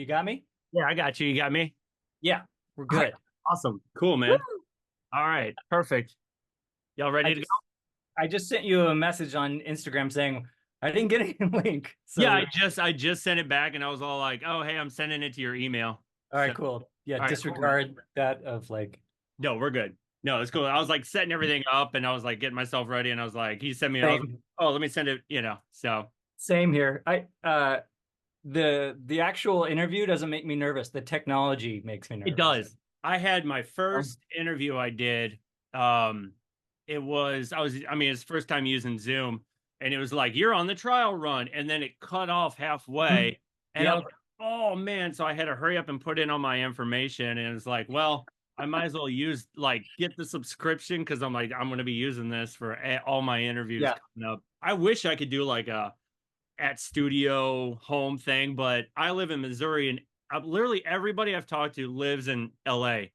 You got me? Yeah, I got you. You got me? Yeah, we're All right. good. Awesome. Cool, Woo! man. All right. Perfect. Y'all I ready to go? just I just sent you a message on Instagram saying I didn't get any link. Yeah, So I just sent it back and I was all like, "Oh, hey, I'm sending it to your email." all So, right, cool. Yeah, all right, cool, man. disregard that of like No, we're good. No, it's cool. I was like setting everything up and I was like getting myself ready and I was like, he sent me, I was like, same "Oh, let me send it." So same here. I the actual interview doesn't make me nervous. The technology makes me it nervous. does. I had my Um, first interview I did. Um, I mean, it's first time using Zoom, and it was like, you're on the trial run, and then it cut off halfway, and I was yep. like, oh man, so I had to hurry up and put in all my information, and it's like, well, I might as well get the subscription because I'm like, I'm going to be using this for all my interviews Yeah. coming up. I wish I could do like a at studio home thing, but I live in Missouri and literally everybody I've talked to lives in LA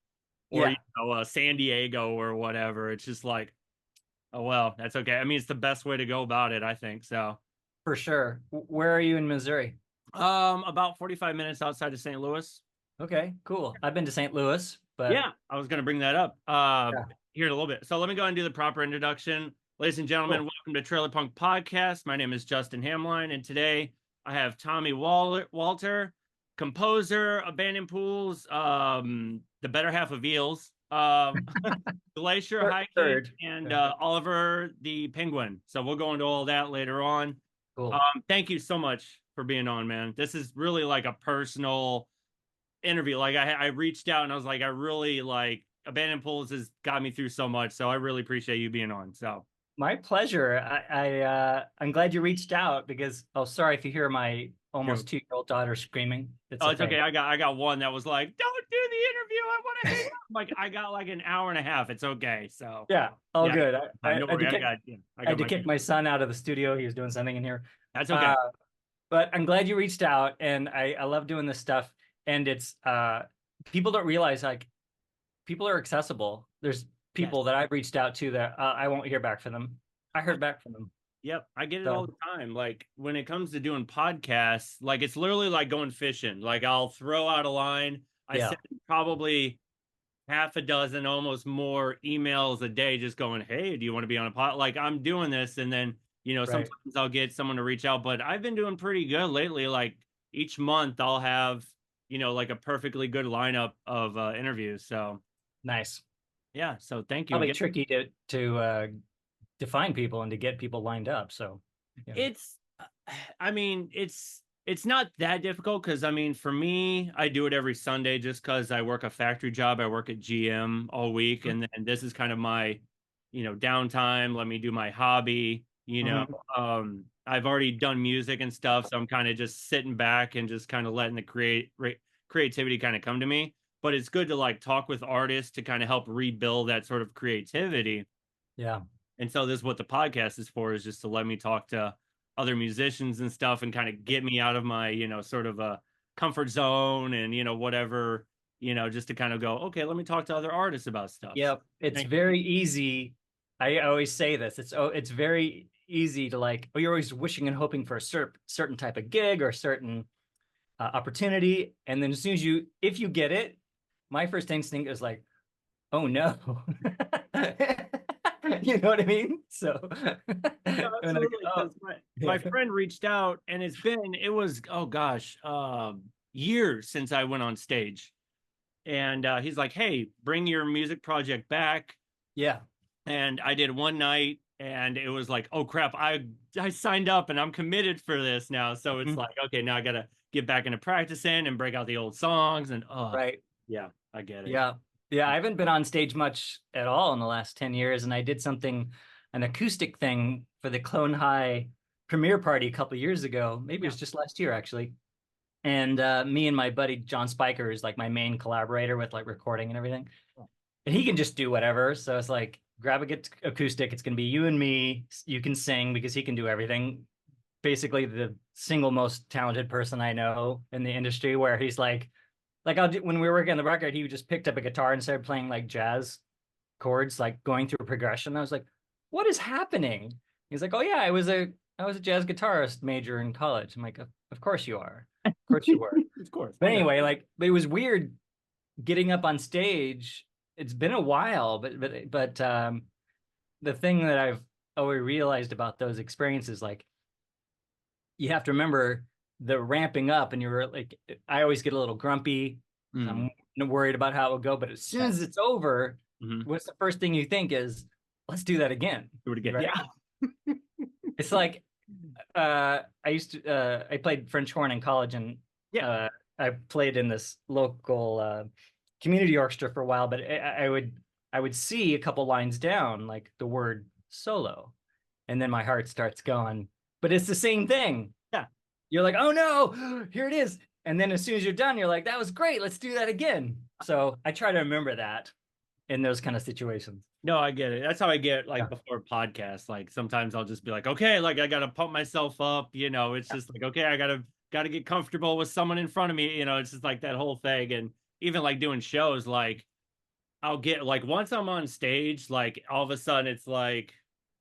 or Yeah, San Diego or whatever. It's just like, oh well, that's okay. I mean, it's the best way to go about it, I think. So, for sure. Where are you in Missouri? about 45 minutes outside of St. Louis. Okay, cool. I've been to St. Louis, but Yeah, I was going to bring that up yeah, here in a little bit. So let me go and do the proper introduction. Ladies and gentlemen, cool. welcome to Trailer Punk Podcast. My name is Justin Hamline, and today I have Tommy Walter, composer, Abandoned Pools, the better half of Eels, Glacier Hiking, Third. and Okay, Oliver the Penguin. So we'll go into all that later on. cool. Thank you so much for being on, man. This is really like a personal interview. Like I reached out and I was like, I really like Abandoned Pools has got me through so much. So I really appreciate you being on. So My pleasure. I'm glad you reached out because sorry if you hear my you're, almost 2-year-old daughter screaming. It's oh, a it's okay. thing. I got one that was like, don't do the interview. I want to hang out. Like I got like an hour and a half. It's okay. So Yeah, all yeah, good. no I had to worry. kick I I got had to my kick my son out of the studio. He was doing something in here. that's okay. Uh, but I'm glad you reached out, and I love doing this stuff. And it's people don't realize like people are accessible. There's Yes. people that I've reached out to that I won't hear back from them. I heard back from them. Yep, I get it all So the time. Like when it comes to doing podcasts, like it's literally like going fishing. Like I'll throw out a line. I yeah, send probably half a dozen, almost more emails a day, just going, "Hey, do you want to be on a pod?" Like I'm doing this, and then right. sometimes I'll get someone to reach out. But I've been doing pretty good lately. Like each month, I'll have like a perfectly good lineup of interviews. So Nice. yeah, so thank you Probably again. tricky to find people and to get people lined up. So, yeah, It's, I mean, it's not that difficult because I mean, for me, I do it every Sunday just because I work a factory job. I work at GM all week, and then this is kind of my, downtime. Let me do my hobby. hmm I've already done music and stuff, so I'm kind of just sitting back and just kind of letting the creativity kind of come to me. But it's good to like talk with artists to kind of help rebuild that sort of creativity. yeah, And so this is what the podcast is for, is just to let me talk to other musicians and stuff and kind of get me out of my, sort of a comfort zone and, whatever, just to kind of go, okay, let me talk to other artists about stuff. So yep. It's thank very easy. I always say this. It's very easy to like. Oh, you're always wishing and hoping for a certain type of gig or certain opportunity, and then as soon as if you get it, my first instinct is like, oh no. You know what I mean? So, no, and I go, absolutely. oh, Because my yeah, friend reached out and it was, oh gosh, years since I went on stage. And he's like, hey, bring your music project back. yeah. And I did one night and it was like, oh crap, I signed up and I'm committed for this now. So it's Mhm. like, okay, now I gotta get back into practicing and break out the old songs and Right. yeah, I get it. Yeah. Yeah. I haven't been on stage much at all in the last 10 years. And I did an acoustic thing for the Clone High premiere party a couple years ago. Maybe it Yeah. was just last year, actually. And me and my buddy John Spiker is like my main collaborator with like recording and everything. And he can just do whatever. So it's like, grab a acoustic. It's going to be you and me. You can sing because he can do everything. Basically, the single most talented person I know in the industry, where he's like when we were working on the record, he just picked up a guitar and started playing like jazz chords, like going through a progression. I was like, what is happening? He's like, oh yeah, I was a jazz guitarist major in college. I'm like, of course you are. Of course you were. Of course. But anyway, like it was weird getting up on stage. It's been a while, but the thing that I've always realized about those experiences, like you have to remember the ramping up, and you're like, I always get a little grumpy. Mm. I'm worried about how it will go, but as soon as it's over, Mm-hmm. what's the first thing you think is, let's do that again, Do it again. right? Yeah. It's like I played French horn in college, and Yeah. uh, I played in this local community orchestra for a while. But I would see a couple lines down like the word solo, and then my heart starts going. But it's the same thing. Yeah. You're like, oh no, here it is. And then as soon as you're done, you're like, that was great. Let's do that again. So I try to remember that in those kind of situations. No, I get it. That's how I get Yeah. like before podcasts. Like sometimes I'll just be like, okay, like I gotta pump myself up. It's just like, okay, I gotta get comfortable with someone in front of me. It's just like that whole thing. And even like doing shows, like I'll get like once I'm on stage, like all of a sudden it's like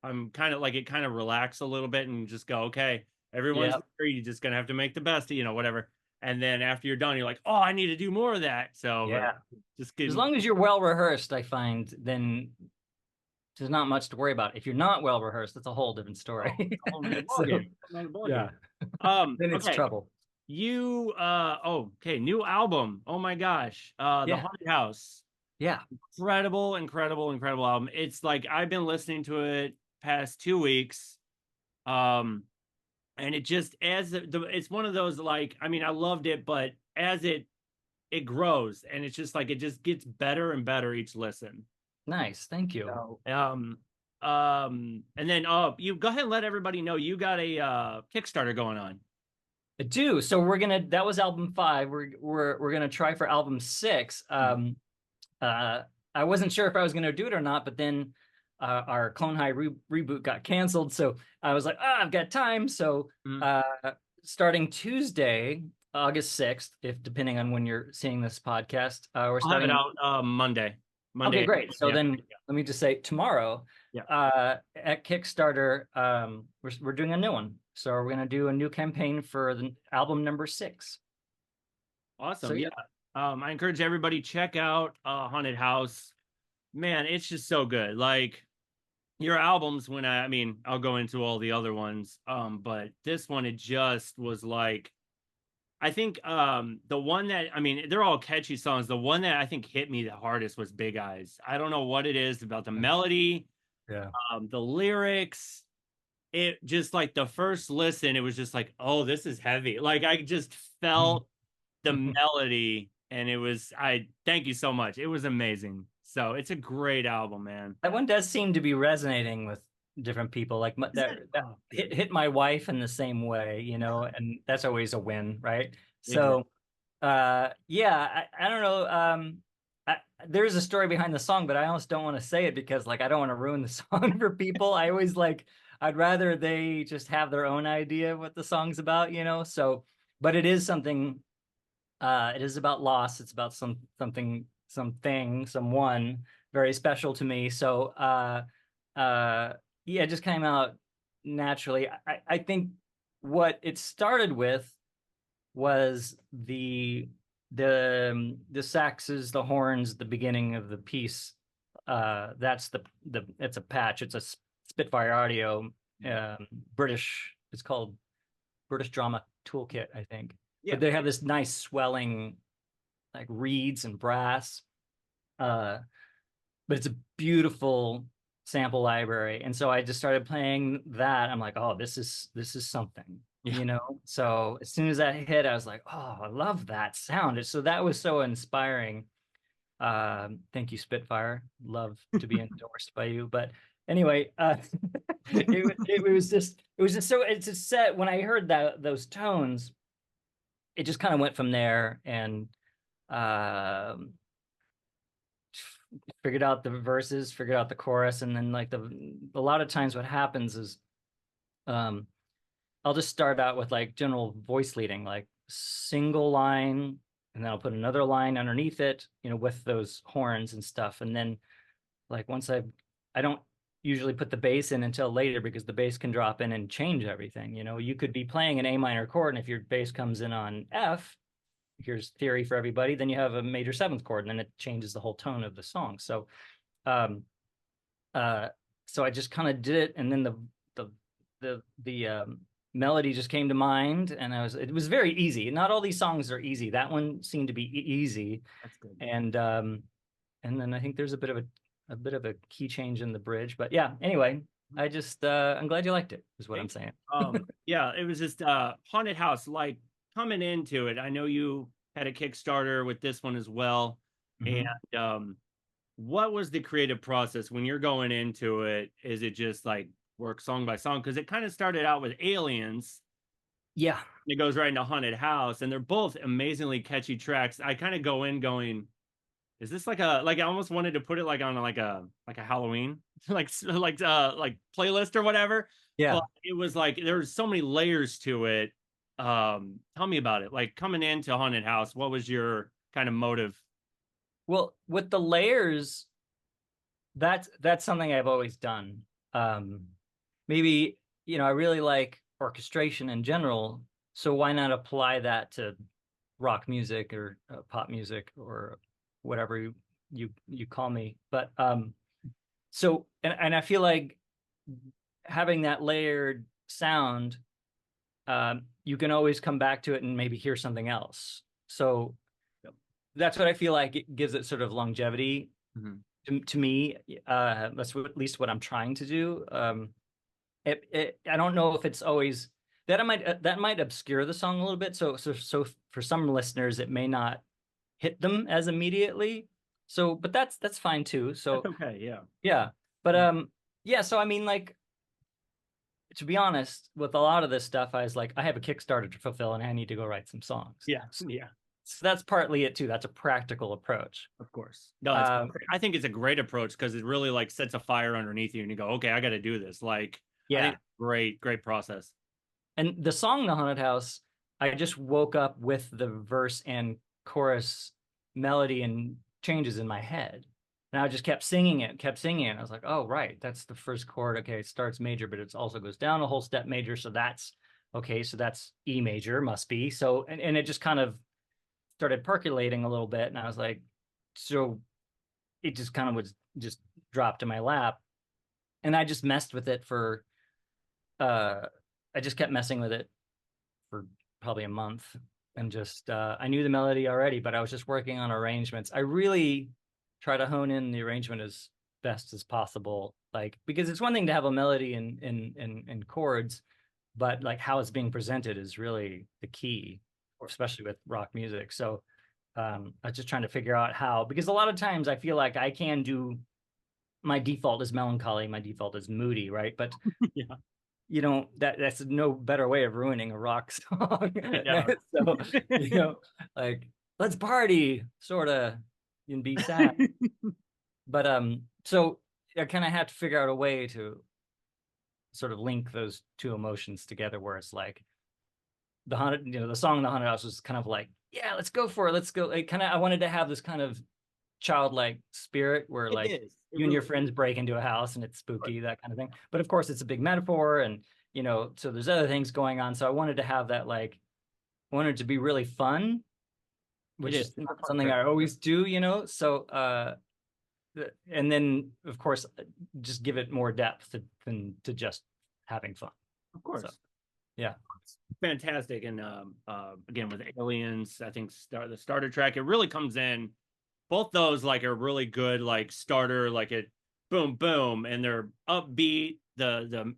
I'm kind of like it kind of relax a little bit and just go, okay, everyone's Yeah. here. You're just gonna have to make the best, whatever. And then after you're done, you're like, oh, I need to do more of that. So, but Yeah. just As getting long as you're well rehearsed, I find, then there's not much to worry about. If you're not well rehearsed, that's a whole different story. a whole nother So ballgame. Another ballgame. yeah, then it's Okay. trouble. Okay, new album. Oh my gosh. The Yeah. Haunted House. Yeah. Incredible, incredible, incredible album. It's like I've been listening to it past 2 weeks. Um, and it just as it's one of those like, I mean, I loved it, but as it grows and it's just like it just gets better and better each listen. Nice. Thank you. So, and then you go ahead and let everybody know you got a Kickstarter going on. I do. So that was album 5. We're gonna try for album 6. Uh I wasn't sure if I was gonna do it or not, but then our Clone High reboot got canceled. So I was like, I've got time. So Mhm. starting Tuesday, August 6th, if depending on when you're seeing this podcast, we're I'll have it starting. out Monday. Okay, Monday. great. So Yeah. then let me just say tomorrow, Yeah. at Kickstarter, we're doing a new one. So we're gonna do a new campaign for the album number 6. So Awesome. yeah, Yeah. I encourage everybody check out Haunted House. Man, it's just so good. Like your albums when I mean, I'll go into all the other ones. But this one it just was like I think the one that I mean, they're all catchy songs. The one that I think hit me the hardest was Big Eyes. I don't know what it is about the melody, yeah. the lyrics. It just like the first listen, it was just like, oh, this is heavy. Like I just felt the melody and it was I thank you so much. It was amazing. So it's a great album, man. That one does seem to be resonating with different people. Like Is that, it? that Oh, hit my wife in the same way, and that's always a win, right? exactly. So, yeah, I don't know. There's a story behind the song, but I almost don't want to say it because, like, I don't want to ruin the song for people. I always like, I'd rather they just have their own idea of what the song's about. So, but it is something. It is about loss. It's about someone very special to me. So, yeah, it just came out naturally. I think what it started with was the saxes, the horns, the beginning of the piece. That's the it's a patch. It's a Spitfire Audio, British. It's called British Drama Toolkit, I think. Yeah. But they have this nice swelling like reeds and brass. Uh, but it's a beautiful sample library. And so I just started playing that. I'm like, oh, this is something, Yeah. So as soon as that hit, I was like, oh, I love that sound. So that was so inspiring. Thank you, Spitfire. Love to be endorsed by you. But anyway, it was just so it's just set when I heard those tones, it just kind of went from there, and um figured out the verses, figured out the chorus, and then like a lot of times what happens is um I'll just start out with like general voice leading, like single line, and then I'll put another line underneath it, with those horns and stuff. And then like once I don't usually put the bass in until later because the bass can drop in and change everything. You could be playing an A minor chord, and if your bass comes in on F, here's theory for everybody. Then you have a major seventh chord, and then it changes the whole tone of the song. So, um, uh, so I just kind of did it, and then the the melody just came to mind, and it was very easy. Not all these songs are easy. That one seemed to be easy, That's good. and then I think there's a bit of a key change in the bridge. But yeah, anyway, I'm glad you liked it, is what I'm Thank saying. yeah, it was just haunted house. Like coming into it, I know you had a Kickstarter with this one as well. And Mhm. what was the creative process when you're going into it? Is it just like work song by song? Because it kind of started out with aliens. Yeah, It goes right into haunted house, and they're both amazingly catchy tracks. I kind of go in going, is this like I almost wanted to put it like on like a Halloween like playlist or whatever, but yeah. it was like there's so many layers to it. Tell me about it. Like coming into haunted house, what was your kind of motive? Well, with the layers, that's something I've always done. Um, maybe, I really like orchestration in general, so why not apply that to rock music or pop music or whatever you call me. But so and I feel like having that layered sound, you can always come back to it and maybe hear something else. So that's what I feel like it gives it sort of longevity Mhm. to me. That's at least what I'm trying to do. I don't know if it's always that might obscure the song a little bit. So for some listeners, it may not hit them as immediately. So, but that's fine too. That's So okay. Yeah. yeah, but yeah. So I mean, like, to be honest, with a lot of this stuff, I was like, I have a Kickstarter to fulfill, and I need to go write some songs. Yeah. Yeah. So that's partly it too. That's a practical approach. Of course. No, it's Um, I think it's a great approach because it really like sets a fire underneath you and you go, okay, I got to do this. Like, I think yeah, great process. and the song "The Haunted House," I just woke up with the verse and chorus melody and changes in my head. And I just kept singing it. I was like, oh, right, that's the first chord. Okay, it starts major, but it also goes down a whole step major. So that's okay. So that's E major, must be. So, and it just kind of started percolating a little bit. And I was like, so it just kind of was just dropped in my lap. And I just messed with it for, uh, I just kept messing with it for probably a month, and just I knew the melody already, but I was just working on arrangements. I really try to hone in the arrangement as best as possible, like, because it's one thing to have a melody in chords, but like how it's being presented is really the key, especially with rock music. So I was just trying to figure out how, because a lot of times I feel like I can do, my default is melancholy, my default is moody, right? But Yeah. that's no better way of ruining a rock song. Yeah. So, you know, like, let's party, sort of, and be sad. But so I kind of had to figure out a way to sort of link those two emotions together, where it's like the song "The Haunted House" was kind of like, yeah, let's go for it, let's go. It kind of, I wanted to have this kind of childlike spirit where, It like, is. It you and your really friends break into a house and it's spooky, that kind of thing. But of course, it's a big metaphor, and so there's other things going on. So I wanted to have that, like, I wanted it to be really fun, it which is. is not something I always do. So and then of course just give it more depth than to just having fun. Of So course. yeah. Fantastic. And again with aliens, I think the starter track, it really comes in. Both those like are really good, like starter, like it boom, boom, and they're upbeat. The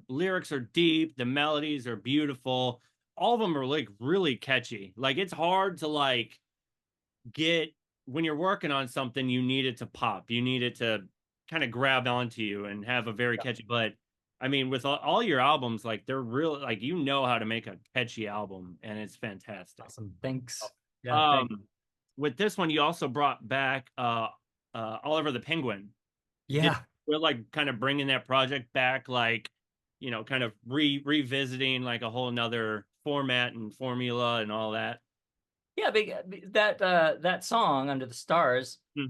lyrics are deep, the melodies are beautiful. All of them are like really catchy. Like it's hard to like get when you're working on something, you need it to pop. You need it to kind of grab onto you and have a very catchy. But I mean, with all your albums, like they're real, like you know how to make a catchy album, and it's fantastic. Awesome, thanks. Yeah, thanks. Um, with this one, you also brought back Oliver the Penguin. Did Yeah. we're like kind of bringing that project back, like kind of revisiting like a whole nother format and formula and all that. Yeah, that song "Under the Stars," Hmm.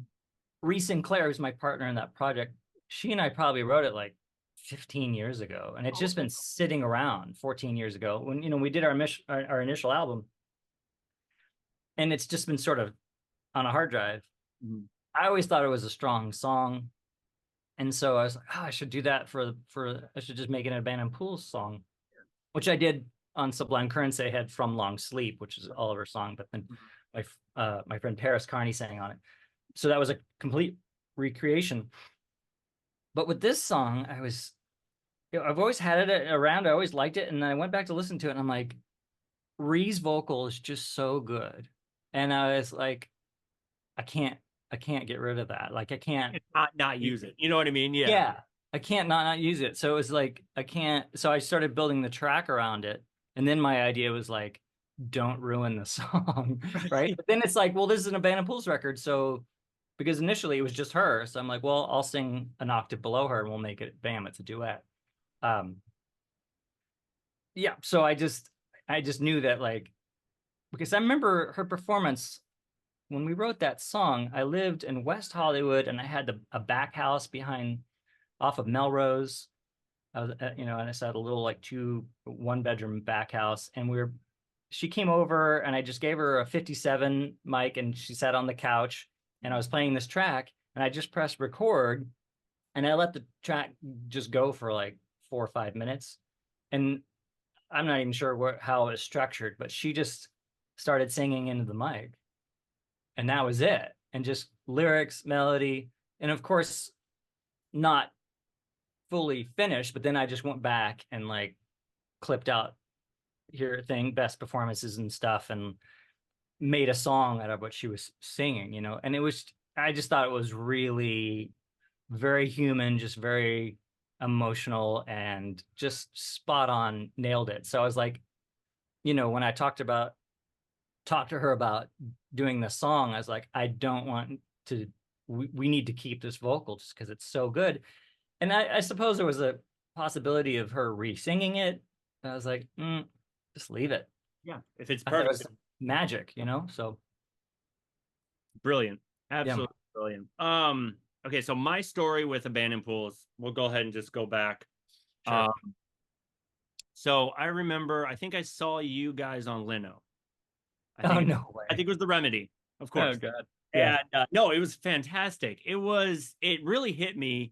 Reese Sinclair, who's my partner in that project, she and I probably wrote it like 15 years ago, and it's just been sitting around 14 years ago when we did our initial album. and it's just been sort of on a hard drive. Mhm. I always thought it was a strong song, and so I was like, oh, I should do that I should just make it an Abandoned Pools song, which I did on Sublime Currents. They had From Long Sleep, which is Oliver's song, but then my friend Paris Carney sang on it. So that was a complete recreation. But with this song, I've always had it around. I always liked it, and then I went back to listen to it, and I'm like, Ree's vocal is just so good, and I was like, I can't, I can't get rid of that. Like I can't. Not use it. You know what I mean? Yeah. Yeah, I can't not use it. So it was like I can't. So I started building the track around it, and then my idea was like, don't ruin the song, right? But then it's like, well, this is an Abandoned Pools record, so because initially it was just her, so I'm like, well, I'll sing an octave below her, and we'll make it, bam, it's a duet. Um, yeah. So I just knew that like because I remember her performance when we wrote that song. I lived in West Hollywood, and I had a back house behind off of Melrose. I was, and I had a little like one bedroom back house, and she came over, and I just gave her a 57 mic, and she sat on the couch, and I was playing this track, and I just pressed record, and I let the track just go for like 4 or 5 minutes, and I'm not even sure how it was structured, but she just started singing into the mic, and that was it, and just lyrics, melody, and of course not fully finished, but then I just went back and like clipped out here thing best performances and stuff and made a song out of what she was singing, and I just thought it was really very human, just very emotional, and just spot on, nailed it. So I was like, when I talked to her about doing the song, I was like, I don't want to, we need to keep this vocal just because it's so good. And I suppose there was a possibility of her re-singing it. I was like, just leave it. Yeah. If it's I thought it perfect, was magic. So brilliant. yeah. Absolutely brilliant. Okay, so my story with Abandoned Pools, we'll go ahead and just go back. Sure. So I remember, I think I saw you guys on Lino. Oh, no I way. think it was the Remedy, of Oh course. God. Yeah. And no, it was fantastic. It really hit me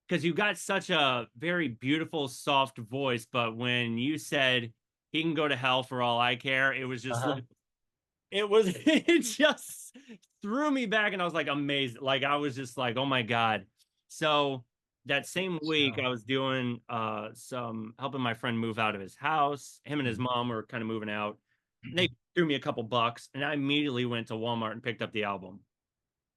because you got such a very beautiful, soft voice. But when you said he can go to hell for all I care, it was just Uh-huh. like, it just threw me back. And I was like amazed. Like, I was just like, oh my God. So that same week, So I was doing some helping my friend move out of his house. Him and his mom were kind of moving out. And they threw me a couple bucks, and I immediately went to Walmart and picked up the album.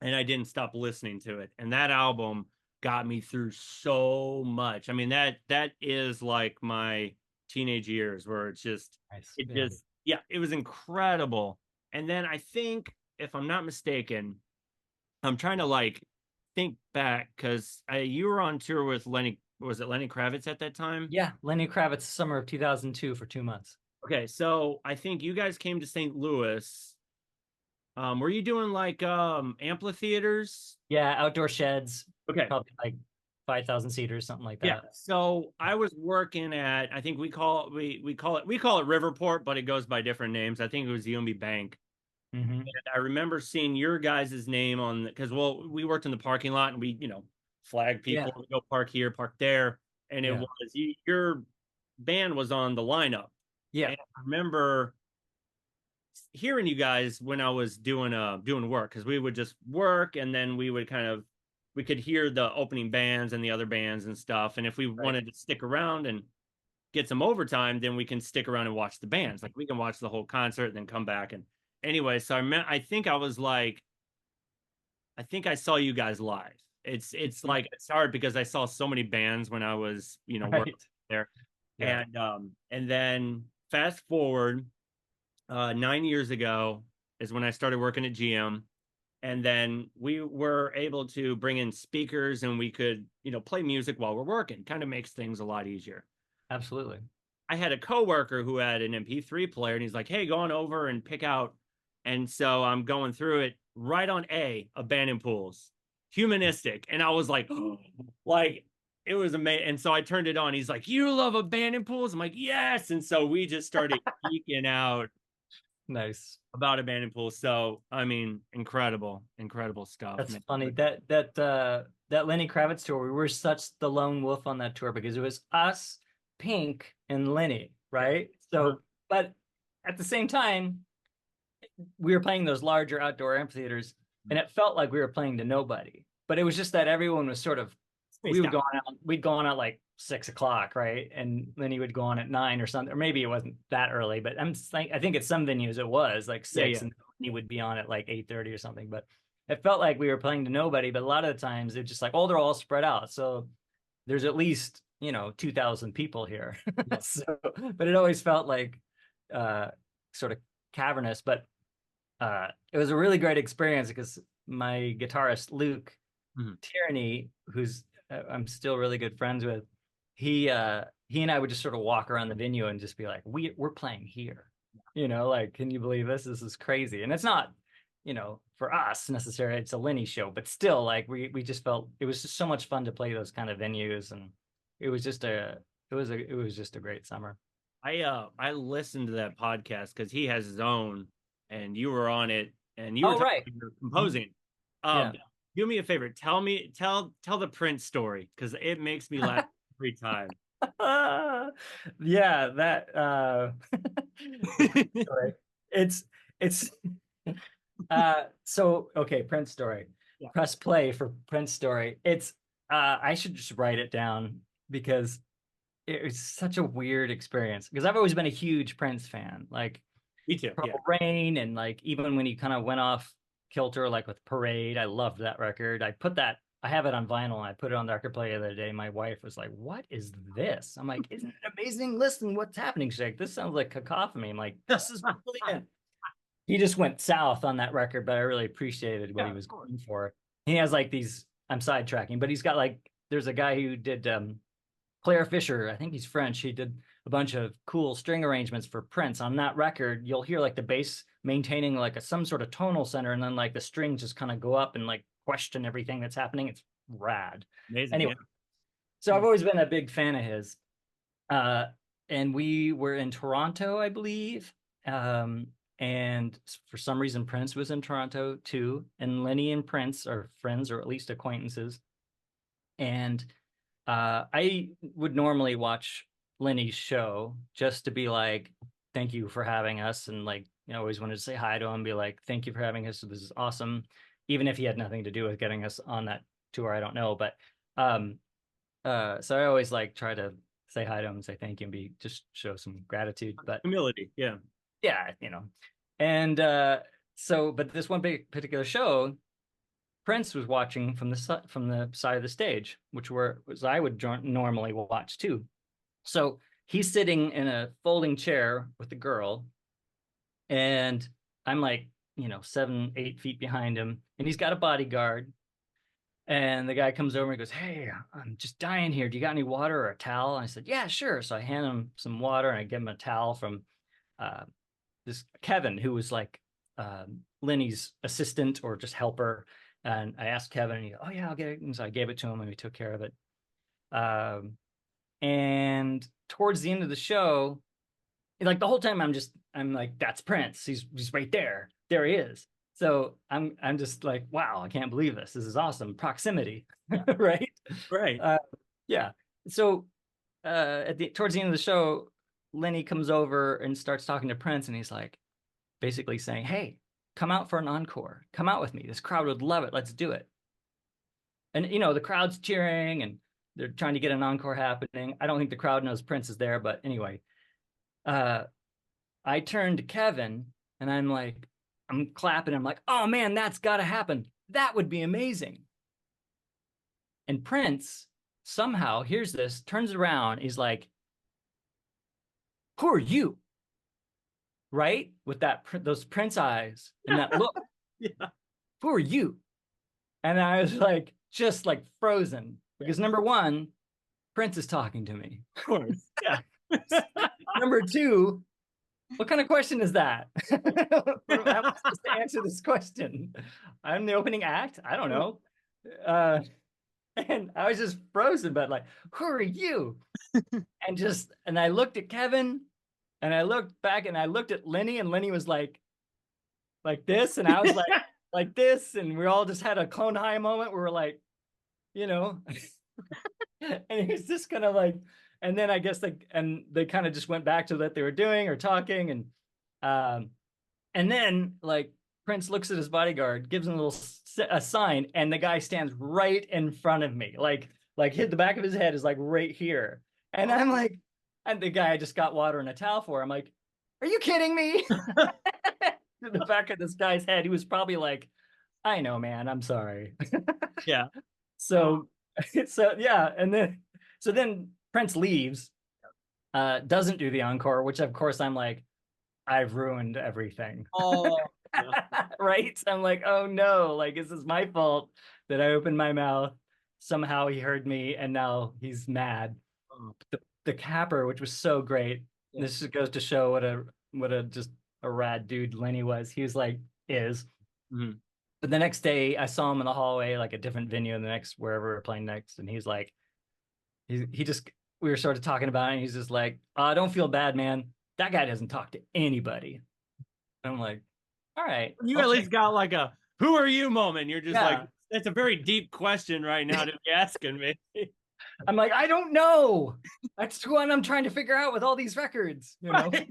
And I didn't stop listening to it. And that album got me through so much. I mean, that is like my teenage years where nice. it Yeah. just, yeah, it was incredible. And then I think, if I'm not mistaken, I'm trying to like think back because you were on tour with Lenny. Was it Lenny Kravitz at that time? Yeah. Lenny Kravitz, summer of 2002 for 2 months. Okay, so I think you guys came to St. Louis. Were you doing like amphitheaters? Yeah. Outdoor sheds, Okay. probably like 5,000 seaters, something like Yeah. that. So I was working at, I think we call it Riverport, but it goes by different names. I think it was UMB Bank. Hmm. And I remember seeing your guys' name on because well, we worked in the parking lot and we, flag Yeah. people, we go park here, park there. And it Yeah. was your band was on the lineup. Yeah. And I remember hearing you guys when I was doing work because we would just work and then we could hear the opening bands and the other bands and stuff. And if we Right. wanted to stick around and get some overtime, then we can stick around and watch the bands. Like we can watch the whole concert and then come back. And anyway, so I think I was like, I think I saw you guys live. It's like it's hard because I saw so many bands when I was, working Right. there. Yeah. And then fast forward 9 years ago is when I started working at GM. And then we were able to bring in speakers and we could, play music while we're working. Kind of makes things a lot easier. Absolutely. I had a coworker who had an MP3 player and he's like, hey, go on over and pick out. And so I'm going through it right on Abandoned Pools, humanistic. And I was like, like, it was amazing. And so I turned it on. He's like, you love Abandoned Pools? I'm like, yes. And so we just started geeking out Nice. about abandoned pools. So I mean, incredible stuff, That's man. funny. That Lenny Kravitz tour, we were such the lone wolf on that tour because it was us, Pink, and Lenny, Yeah. right? Uh-huh. So, but at the same time, we were playing those larger outdoor amphitheaters, and it felt like we were playing to nobody. But it was just that everyone was sort of we Spaced would out. go on out, we'd go on at like 6 o'clock, right? And then he would go on at 9 or something, or maybe it wasn't that early, but I think at some venues it was like Yeah, 6, yeah. and he would be on at like 8:30 or something. But it felt like we were playing to nobody. But a lot of the times it's just like, oh, they're all spread out. So there's at least, 2,000 people here. Yeah. So, but it always felt like uh sort of cavernous. But it was a really great experience because my guitarist Luke Mhm. Tierney, who's I'm still really good friends with, he and I would just sort of walk around the venue and just be like, we're playing here, like, can you believe this? This is crazy, and it's not, for us necessarily. It's a Lenny show, but still, like we just felt it was just so much fun to play those kind of venues, and it was just a it was just a great summer. I listened to that podcast because he has his own, and you were on it, and you were Oh, talking right. about your Mhm. composing. Yeah. Do me a favor. Tell the Prince story because it makes me laugh every time. Yeah, that the Prince story. It's it's so okay, Prince story. Yeah, Press play for Prince story. It's I should just write it down because it was such a weird experience because I've always been a huge Prince fan. Like me too. Yeah, Purple Rain, and like even when he kind of went off kilter, like with Parade, I loved that record. I have it on vinyl, and I put it on the record player the other day. My wife was like, "What is this?" I'm like, "Isn't it amazing? Listen, what's happening?" She's like, "This sounds like cacophony." I'm like, "This is brilliant." He just went south on that record, but I really appreciated what yeah, he of was course. going for. He has like these. I'm sidetracking, but he's got like there's a guy who did Claire Fisher, I think he's French. He did a bunch of cool string arrangements for Prince. On that record, you'll hear like the bass maintaining like some sort of tonal center, and then like the strings just kind of go up and like question everything that's happening. It's rad. Amazing. Anyway, Yeah. so I've always been a big fan of his. Uh, and we were in Toronto, I believe. Um, and for some reason, Prince was in Toronto too. And Lenny and Prince are friends, or at least acquaintances. And I would normally watch Lenny's show just to be like, thank you for having us. And like, always wanted to say hi to him, be like, thank you for having us. This is awesome. Even if he had nothing to do with getting us on that tour, I don't know. But um, so I always like try to say hi to him and say thank you and just show some gratitude. But Humility. Yeah. yeah, and but this one big particular show, Prince was watching from the side of the stage, which was I would normally watch too. So he's sitting in a folding chair with the girl, and I'm like, 7, 8 feet behind him, and he's got a bodyguard. And the guy comes over and goes, "Hey, I'm just dying here. Do you got any water or a towel?" And I said, "Yeah, sure." So I hand him some water, and I give him a towel from uh, this Kevin, who was like Lenny's assistant or just helper. And I asked Kevin, and he, "Oh yeah, I'll get it." And so I gave it to him, and we took care of it. Um, and towards the end of the show, like the whole time, I'm like, "That's Prince. He's right there. There he is." So I'm just like, "Wow, I can't believe this. This is awesome proximity." Yeah. Right? Right. Uh, yeah. So towards the end of the show, Lenny comes over and starts talking to Prince, and he's like, basically saying, "Hey, come out for an encore. Come out with me. This crowd would love it. Let's do it." And the crowd's cheering, and they're trying to get an encore happening. I don't think the crowd knows Prince is there, but anyway, uh, I turned to Kevin, and I'm clapping. I'm like, "Oh man, that's got to happen. That would be amazing." And Prince somehow hears this, turns around, he's like, "Who are you?" Right? With those Prince eyes and that look. Yeah. "Who are you?" And I was like, just like frozen because number one, Prince is talking to me. Of course. Yeah. Number two, what kind of question is that? How am I supposed to answer this question? I'm the opening act. I don't know. Uh, and I was just frozen, but like, "Who are you?" And I looked at Kevin, And I looked back and I looked at Lenny, and Lenny was like this, and I was like this, and we all just had a cone high moment where we're like, you know, and he was just kind of like, and then I guess they kind of just went back to what they were doing or talking, um, and then like Prince looks at his bodyguard, gives him a sign, and the guy stands right in front of me, like hit the back of his head is like right here, and I'm like, and the guy I just got water and a towel for. I'm like, are you kidding me? To the back of this guy's head, he was probably like, I know, man, I'm sorry. Yeah. So, so yeah, and then Prince leaves, doesn't do the encore, which of course I'm like, I've ruined everything. Oh, yeah. Right? I'm like, oh no, like this is my fault that I opened my mouth. Somehow he heard me and now he's mad. Oh, The capper, which was so great. yeah. This just goes to show what a just a rad dude Lenny was. He was like, is. Mhm. But the next day I saw him in the hallway, like a different venue in the next wherever we are playing next, and he's like, he just we were sort of talking about it, and he's just like, don't feel bad, man. That guy doesn't talk to anybody. And I'm like, all right, You at okay. least got like a "Who are you?" moment. You're just like, Yeah. that's a very deep question right now to be asking me. I'm like, I don't know. That's what I'm trying to figure out with all these records, you know? Right.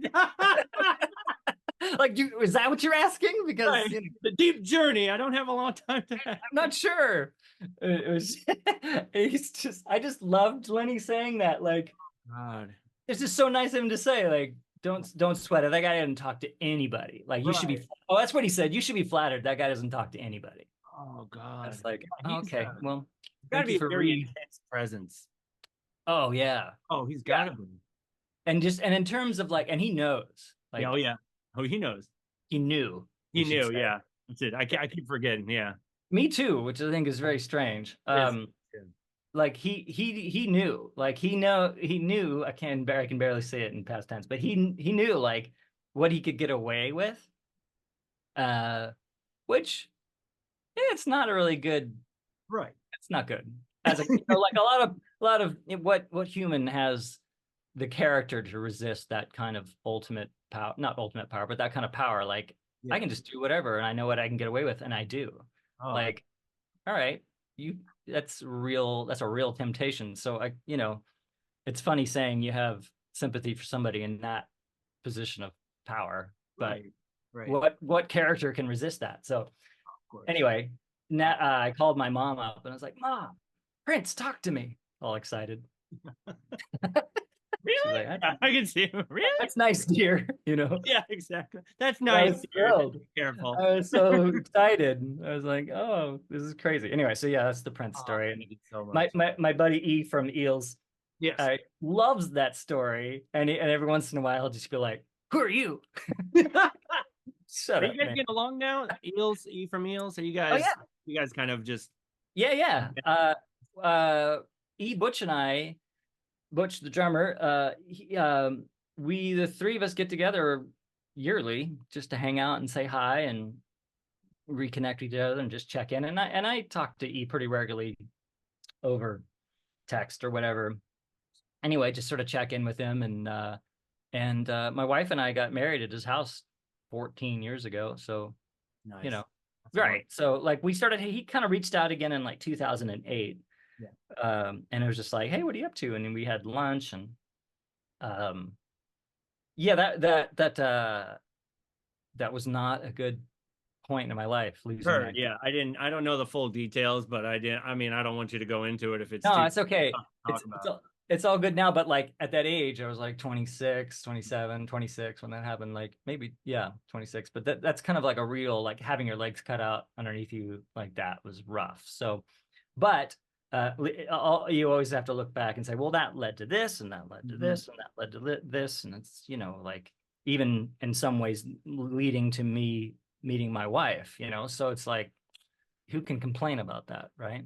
Like, is that what you're asking? Because Right. The deep journey. I don't have a long time to I'm not sure. It was it's just I just loved Lenny saying that. Like, God. it's just so nice of him to say, like, don't sweat it. That guy didn't talk to anybody. Like, you should Right. be, oh, that's what he said. You should be flattered. That guy doesn't talk to anybody. Oh God. That's like, Yeah, oh, he's okay. Well, got to thank you be a for very re intense presence. oh yeah. Oh, he's got Yeah. to be. And in terms of like, and he knows, Yeah. Oh like yeah. Oh, he knows. he knew, we He should knew. say. Yeah. That's it. I keep forgetting. Yeah. Me too, which I think is very strange. It is. Like he knew, like he knew, I can barely say it in past tense, but he knew like what he could get away with, uh which it's not a really good, Right. it's not good as a, you know, like a lot of what human has the character to resist that kind of ultimate power, not ultimate power, but that kind of power. Like, I Yeah. can just do whatever and I know what I can get away with, and I do. Oh. Like, all right, you that's a real temptation. So I, you know, it's funny saying you have sympathy for somebody in that position of power, but Right. Right. what character can resist that? So Of course. anyway, now I called my mom up and I was like, Mom, Prince, talk to me. All excited. She's Really? like, Yeah, I can see him. Really? that's nice, dear. You know, Yeah, exactly. That's I nice. was Dear. thrilled. Be careful. I was so excited. I was like, oh, this is crazy. Anyway, so yeah, that's the Prince Oh, story. thank And you so my much. my buddy E from Eels Yes. loves that story, and every once in a while he'll just be like, "Who are you?" Shut Are you up, guys man. getting along now? Eels, E from Eels. Are Oh yeah, you guys kind of just yeah. E Butch and I, Butch the drummer, we the three of us get together yearly just to hang out and say hi and reconnect with each other and just check in. And I talk to E pretty regularly over text or whatever. Anyway, just sort of check in with him, and my wife and I got married at his house 14 years ago. So, you nice? know, That's fun. right. So like he kind of reached out again in like 2008. Yeah. And it was just like, hey, what are you up to? And we had lunch, and um yeah, that was not a good point in my life, losing Heard. that. Yeah. I don't know the full details, but I did. I mean, I don't want you to go into it if it's No, too it's okay. tough to talk about. It's all good now, but like at that age, I was like 26, 27, 26 when that happened. Like maybe, yeah, 26. But that's kind of like a real, like having your legs cut out underneath you like that was rough. So, but you always have to look back and say, well, that led to this, and that led to Mhm. this, and that led to this, and it's, you know, like even in some ways leading to me meeting my wife, you know. So it's like, who can complain about that, right?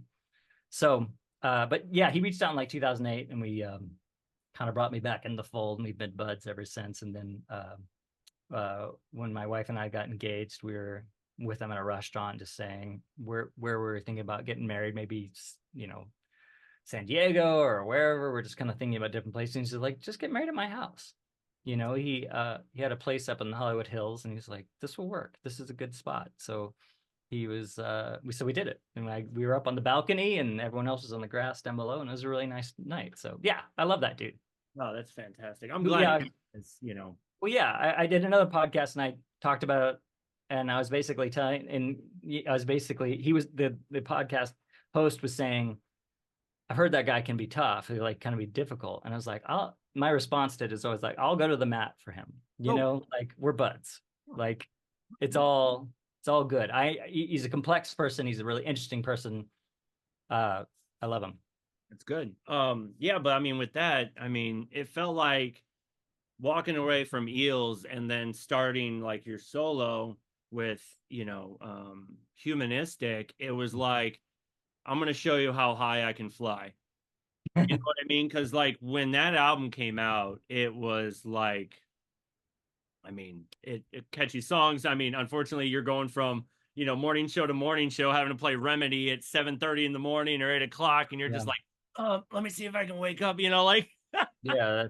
So, but yeah, he reached out in like 2008, and we kind of brought me back in the fold, and we've been buds ever since. And then when my wife and I got engaged, we were with him in a restaurant, just saying where we were thinking about getting married, maybe, you know, San Diego or wherever. We're just kind of thinking about different places. And he's like, just get married at my house, he had a place up in the Hollywood Hills, and he's like, this will work. This is a good spot. So we did it. And we were up on the balcony, and everyone else was on the grass down below, and it was a really nice night. So yeah, I love that dude. Oh, that's fantastic. I'm Well, glad yeah, it's, you know. well, yeah. I did another podcast, and I talked about, and I was basically telling, and I was basically he was the podcast host was saying, I've heard that guy can be tough, he like kind of be difficult, and I was like, I'll. My response to it is always like, I'll go to the mat for him. Oh, Like we're buds. Like it's all good. He's a complex person. He's a really interesting person. I love him. that's good. Yeah, but I mean, with that, I mean, it felt like walking away from Eels and then starting like your solo with, humanistic. It was like, I'm gonna show you how high I can fly. You know what I mean? Because like when that album came out, it was like, I mean, it catchy songs. I mean, unfortunately, you're going from morning show to morning show, having to play Remedy at 7:30 in the morning or 8 o'clock, and you're Yeah. just like, oh, let me see if I can wake up. Like. Yeah.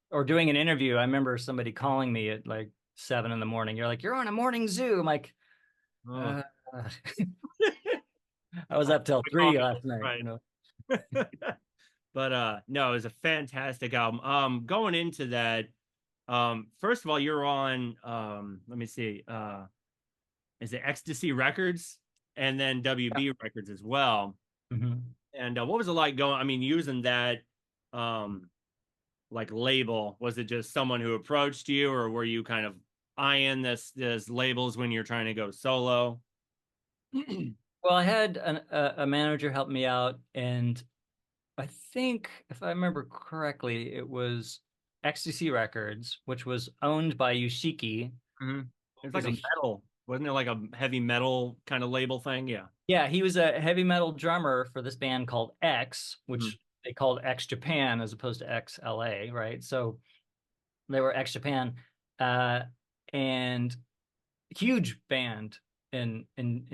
Or doing an interview. I remember somebody calling me at like 7 in the morning. You're like, you're on a morning zoo. I'm like, Oh, uh, I was up till 3 last night. right. But no, it was a fantastic album. Going into that, first of all, you're on let me see, is it Ecstasy Records and then WB Records as well. Mhm. And what was it like going, I mean, using that like label? Was it just someone who approached you, or were you kind of eyeing this labels when you're trying to go solo? Well, I had a manager help me out, and I think if I remember correctly, it was Ecstasy Records, which was owned by Yoshiki. Mhm. It's like He's a a metal, wasn't it like a heavy metal kind of label thing? Yeah. Yeah, he was a heavy metal drummer for this band called X, Mhm. which they called X Japan as opposed to X LA, right? So they were X Japan, uh, and huge band in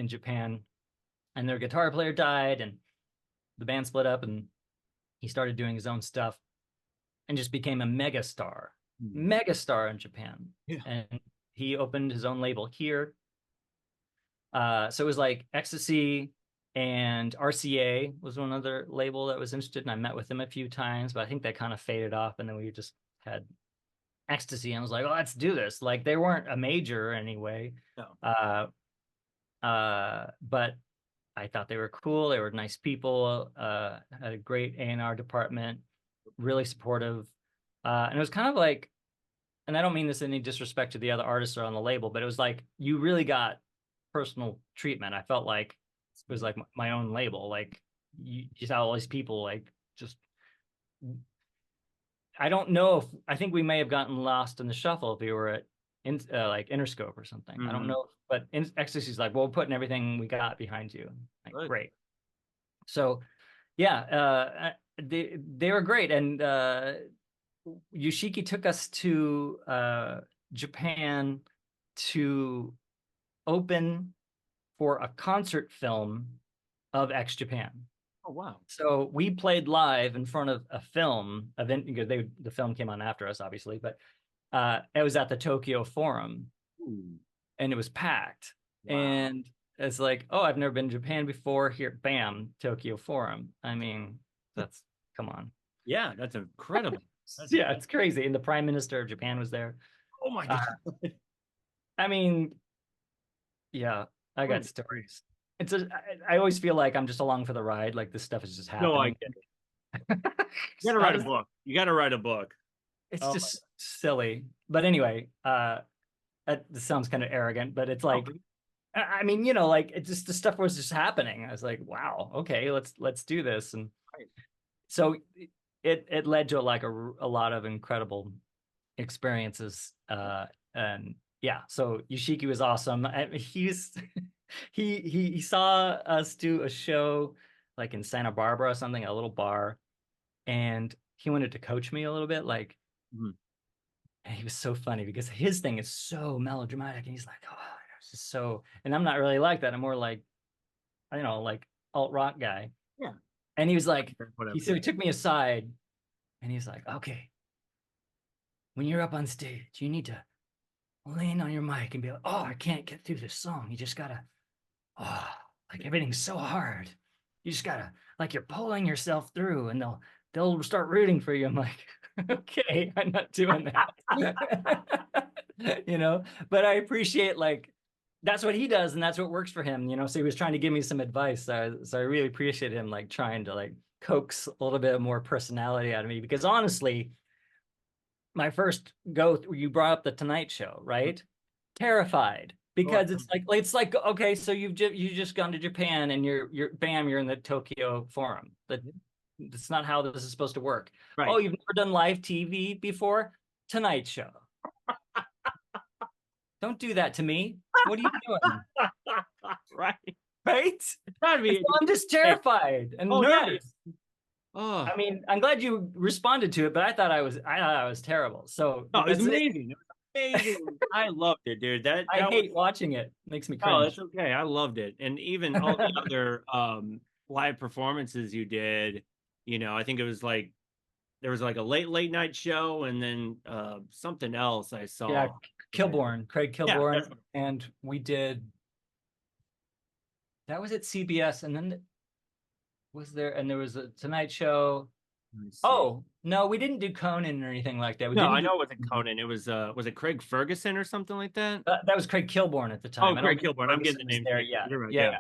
Japan. And their guitar player died, and the band split up, and he started doing his own stuff, and just became a Mhm. megastar in Japan. Yeah. And he opened his own label here. So it was like Ecstasy, and RCA was one other label that was interested, and I met with them a few times, but I think they kind of faded off, and then we just had Ecstasy, and I was like, oh, let's do this. Like they weren't a major anyway. No. But I thought they were cool. They were nice people, had a great A&R department, really supportive. And it was kind of like, and I don't mean this in any disrespect to the other artists on the label, but it was like you really got personal treatment. I felt like it was like my own label. Like you just had all these people like just I don't know if I think we may have gotten lost in the shuffle if we were at like Interscope or something. I don't Mhm. know, but Ecstasy's like, well, we're putting everything we got behind you. Like, Good. great. So yeah, they were great, and Yoshiki took us to Japan to open for a concert film of X Japan. Oh wow. So we played live in front of a film event because the film came on after us, obviously, but it was at the Tokyo Forum, Ooh. and it was packed. Wow. And it's like, oh, I've never been to Japan before. Here, bam, Tokyo Forum. I mean, that's come on. Yeah, that's incredible. That's Yeah, it's crazy. And the Prime Minister of Japan was there. oh my Uh, God. I mean, yeah, I What got an experience. stories. I always feel like I'm just along for the ride. Like this stuff is just No, I happening. get it. You gotta How write a does book. You gotta write a book. it's Oh my just silly. But anyway, this sounds kind of arrogant, but it's like, God. I mean, like it just the stuff was just happening. I was like, wow, okay, let's do this. And Right. so it led to like a lot of incredible experiences. And yeah, so Yoshiki was awesome. He's he saw us do a show like in Santa Barbara or something, a little bar, and he wanted to coach me a little bit, like. Mhm. And he was so funny because his thing is so melodramatic, and he's like, oh, it's just so. And I'm not really like that. I'm more like, like alt rock guy. Yeah. And he was like, Whatever. he took me aside, and he's like, okay, when you're up on stage, you need to lean on your mic and be like, oh, I can't get through this song. You just gotta, oh, like everything's so hard. You just gotta, like you're pulling yourself through, and they'll start rooting for you. I'm like, okay, I'm not doing that. You know, but I appreciate like that's what he does and that's what works for him, you know. So he was trying to give me some advice. So I really appreciate him like trying to like coax a little bit more personality out of me because honestly, my first go you brought up the Tonight Show, right? Terrified Oh, because it's like okay, so you just gone to Japan and you're bam, you're in the Tokyo Forum. That's not how this is supposed to work. Oh, right. you've never done live TV before? Tonight Show. Don't do that to me. What are you doing? Right. Right? It's gotta And be. so I'm just terrified and Oh yeah. nervous. Oh I mean, I'm glad you responded to it, but I thought I was terrible. So no, it was that's it. amazing. It was amazing. I loved it, dude. That I that was hate watching it. Makes me oh, it's cringe. okay. I loved it. And even all the other live performances you did, I think it was like there was like a late night show and then something else I Yeah, saw. Craig Yeah, Kilborn, and we did that was at CBS, and then there was a Tonight Show. let me see. Oh no, we didn't do Conan or anything like that. We No, didn't I do know it wasn't Conan. It was it Craig Ferguson or something like that? that was Craig Kilborn at the Oh, time. I don't Craig think Kilborn. I'm getting Ferguson the was names there mixed up. yet. You're right. Yeah,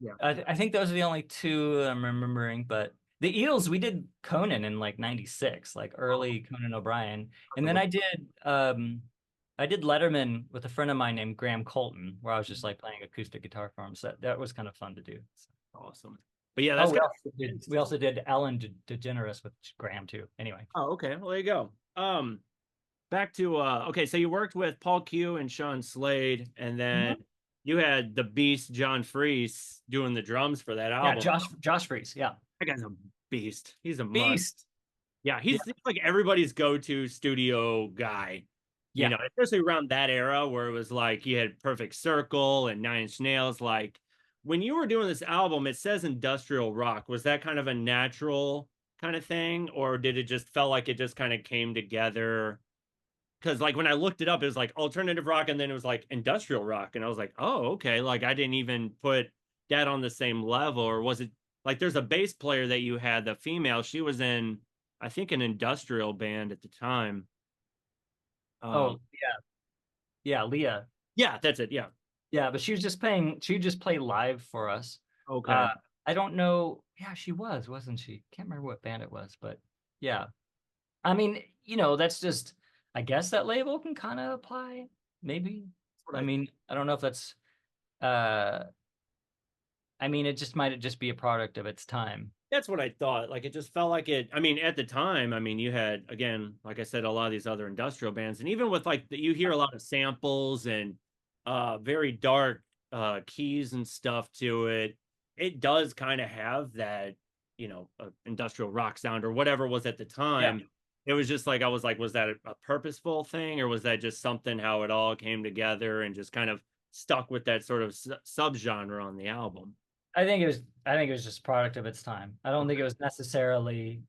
Yeah. yeah. Yeah. I think those are the only two I'm remembering. But the Eels, we did Conan in like '96, like early Conan O'Brien, and then I did Letterman with a friend of mine named Graham Colton, where I was just like playing acoustic guitar for him. So that was kind of fun to do. So. Awesome. But yeah, Oh, that's we kind also did we also did Ellen DeGeneres with Graham too. Anyway, Oh, okay. Well, there you go. Back to okay, so you worked with Paul Q and Sean Slade, and then Mhm. you had the beast John Freese doing the drums for that Yeah, album. Josh Freese, yeah, That guy's a beast. He's a must. beast, Yeah, yeah, he's like everybody's go-to studio guy. yeah, Especially around that era where it was like you had Perfect Circle and Nine Inch Nails. Like when you were doing this album, it says industrial rock. Was that kind of a natural kind of thing, or did it just felt like it just kind of came together? Because like when I looked it up, it was like alternative rock, and then it was like industrial rock, and I was like, oh, okay. Like I didn't even put that on the same level, or was it like there's a bass player that you had, the female, she was in, I think, an industrial band at the time. Um, oh yeah, Leah, yeah, that's it. Yeah. yeah, but she would just play live for us. Okay. Uh, I don't know, yeah, she wasn't she? Can't remember what band it was, but yeah, I mean, that's just, I guess that label can kind of apply, maybe. That's what I I mean, I don't know if that's, uh, I mean, it just might just be a product of its time. That's what I thought. Like it just felt like it. I mean, at the time, I mean, you had again, like I said, a lot of these other industrial bands, and even with like you hear a lot of samples and very dark keys and stuff to it. It does kind of have that, industrial rock sound or whatever it was at the Yeah. time. It was just like I was like, was that a purposeful thing, or was that just something how it all came together and just kind of stuck with that sort of subgenre on the album? I think it was just a product of its time. I don't think it was necessarily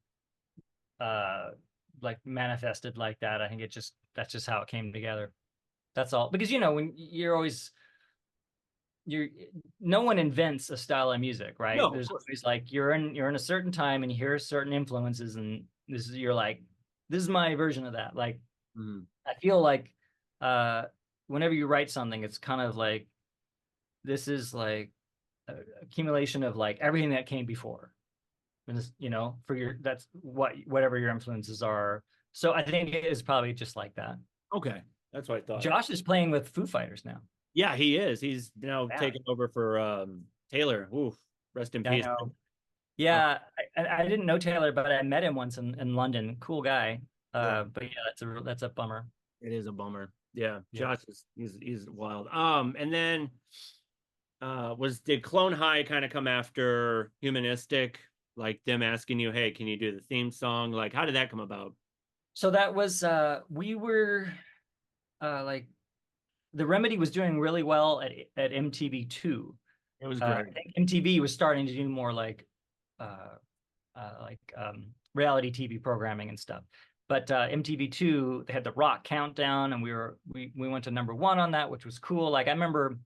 uh like manifested like that. I think that's just how it came together. That's all. Because when you're no one invents a style of music, right? No, of There's course. always like you're in a certain time and you hear certain influences and you're like, this is my version of that. Like Mhm. I feel like uh whenever you write something, it's kind of like this is like accumulation of like everything that came before. And for that's whatever your influences are. So I think it is probably just like that. Okay, that's what I thought. Josh is playing with Foo Fighters now. Yeah, he is. He's now Yeah, taking over for Taylor. Oof, rest in I peace. know. Uh, Yeah, I didn't know Taylor, but I met him once in London. Cool guy. yeah, But yeah, that's a bummer. it is a bummer. Yeah, Yeah. Josh is he's wild. And then did Clone High kind of come after Humanistic, like them asking you, hey, can you do the theme song? Like, how did that come about? So that was we were like the Remedy was doing really well at MTV2. It was I great. think MTV was starting to do more uh, like reality TV programming and stuff. But MTV2, they had the Rock Countdown, and we went to #1 on that, which was cool. Like I remember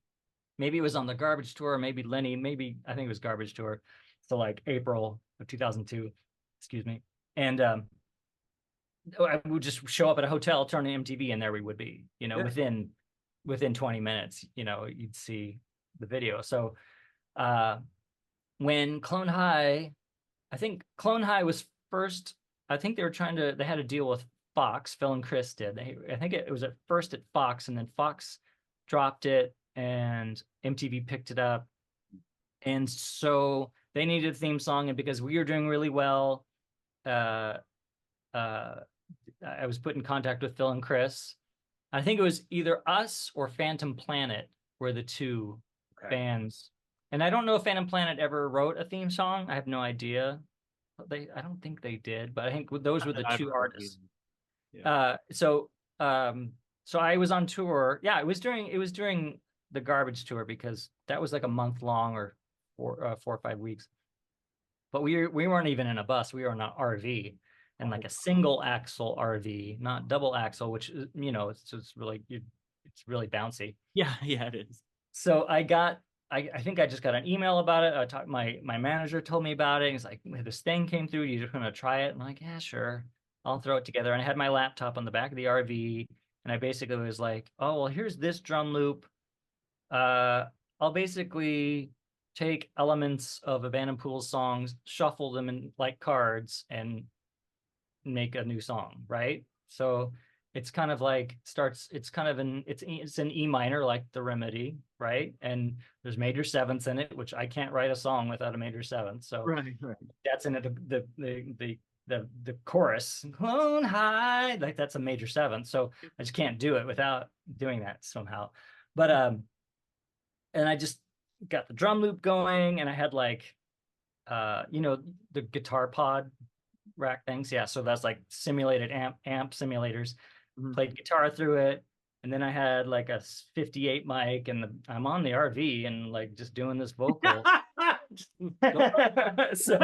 maybe it was on the Garbage Tour, maybe Lenny, maybe I think it was Garbage Tour. So like April of 2002, excuse me. And I would just show up at a hotel, turn on MTV, and there we would be. Yeah. Within 20 minutes, you'd see the video. So uh, when Clone High, I think Clone High was first. I think they had a deal with Fox. Phil and Chris did. I think it was at first at Fox, and then Fox dropped it, and MTV picked it up. And so they needed a theme song, and because we were doing really well, uh, uh, I was put in contact with Phil and Chris. I think it was either us or Phantom Planet were the two bands. And I don't know if Phantom Planet ever wrote a theme song. I have no idea. I don't think they did, but I think those were the two artists. Yeah. So I was on tour. Yeah, it was during the Garbage Tour, because that was like a month long, or 4 or 5 weeks. But we weren't even in a bus. We were in an RV, and like a single axle RV, not double axle, which it's really bouncy. Yeah, it is. So I think I just got an email about it. My manager told me about it. He's like, this thing came through. You just want to try it? I'm like, yeah, sure. I'll throw it together. And I had my laptop on the back of the RV, and I basically was like, oh, well, here's this drum loop. I'll basically take elements of Abandoned Pools songs, shuffle them in like cards, and make a new song, right? So it's kind of like it's an E minor, like the Remedy, right? And there's major sevenths in it, which I can't write a song without a major seventh. So right. That's in it. The chorus, Clone High, like that's a major seventh. So I just can't do it without doing that somehow. But and I just got the drum loop going, and I had like the guitar pod rack things. Yeah, so that's like simulated amp simulators. Played guitar through it, and then I had like a 58 mic, and I'm on the RV and like just doing this vocal. So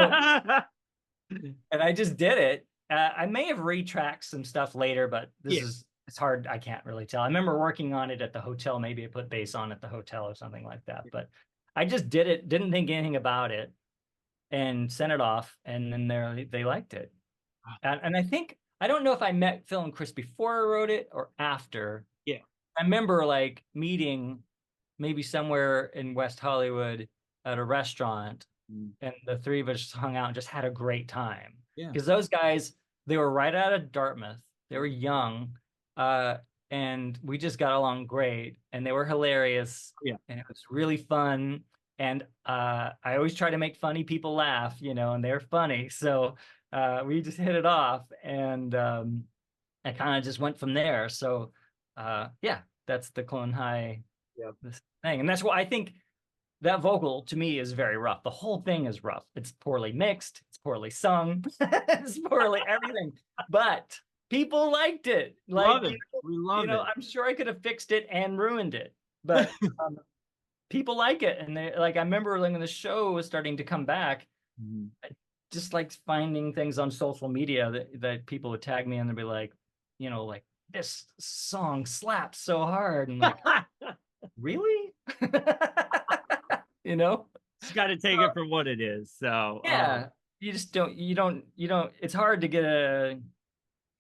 and I just did it. I may have retracked some stuff later, but it's hard. I can't really tell. I remember working on it at the hotel. Maybe I put bass on at the hotel or something like that. But I just did it, didn't think anything about it, and sent it off. And then they liked it. And I don't know if I met Phil and Chris before I wrote it or after. Yeah. I remember like meeting maybe somewhere in West Hollywood at a restaurant, and the three of us hung out and just had a great time. Yeah. Because those guys, they were right out of Dartmouth. They were young, and we just got along great, and they were hilarious. Yeah. And it was really fun. And I always try to make funny people laugh, and they're funny. So we just hit it off, and I kind of just went from there. So yeah, that's the Clone High thing. And that's why I think that vocal to me is very rough. The whole thing is rough. It's poorly mixed. It's poorly sung. It's poorly everything. But people liked it. Like, love it. We love it. I'm sure I could have fixed it and ruined it, but people like it. And they like. I remember when the show was starting to come back. I just like finding things on social media that people would tag me and they'd be like, like this song slaps so hard, and like, really? Just got to take it for what it is. So yeah, you just don't. It's hard to get a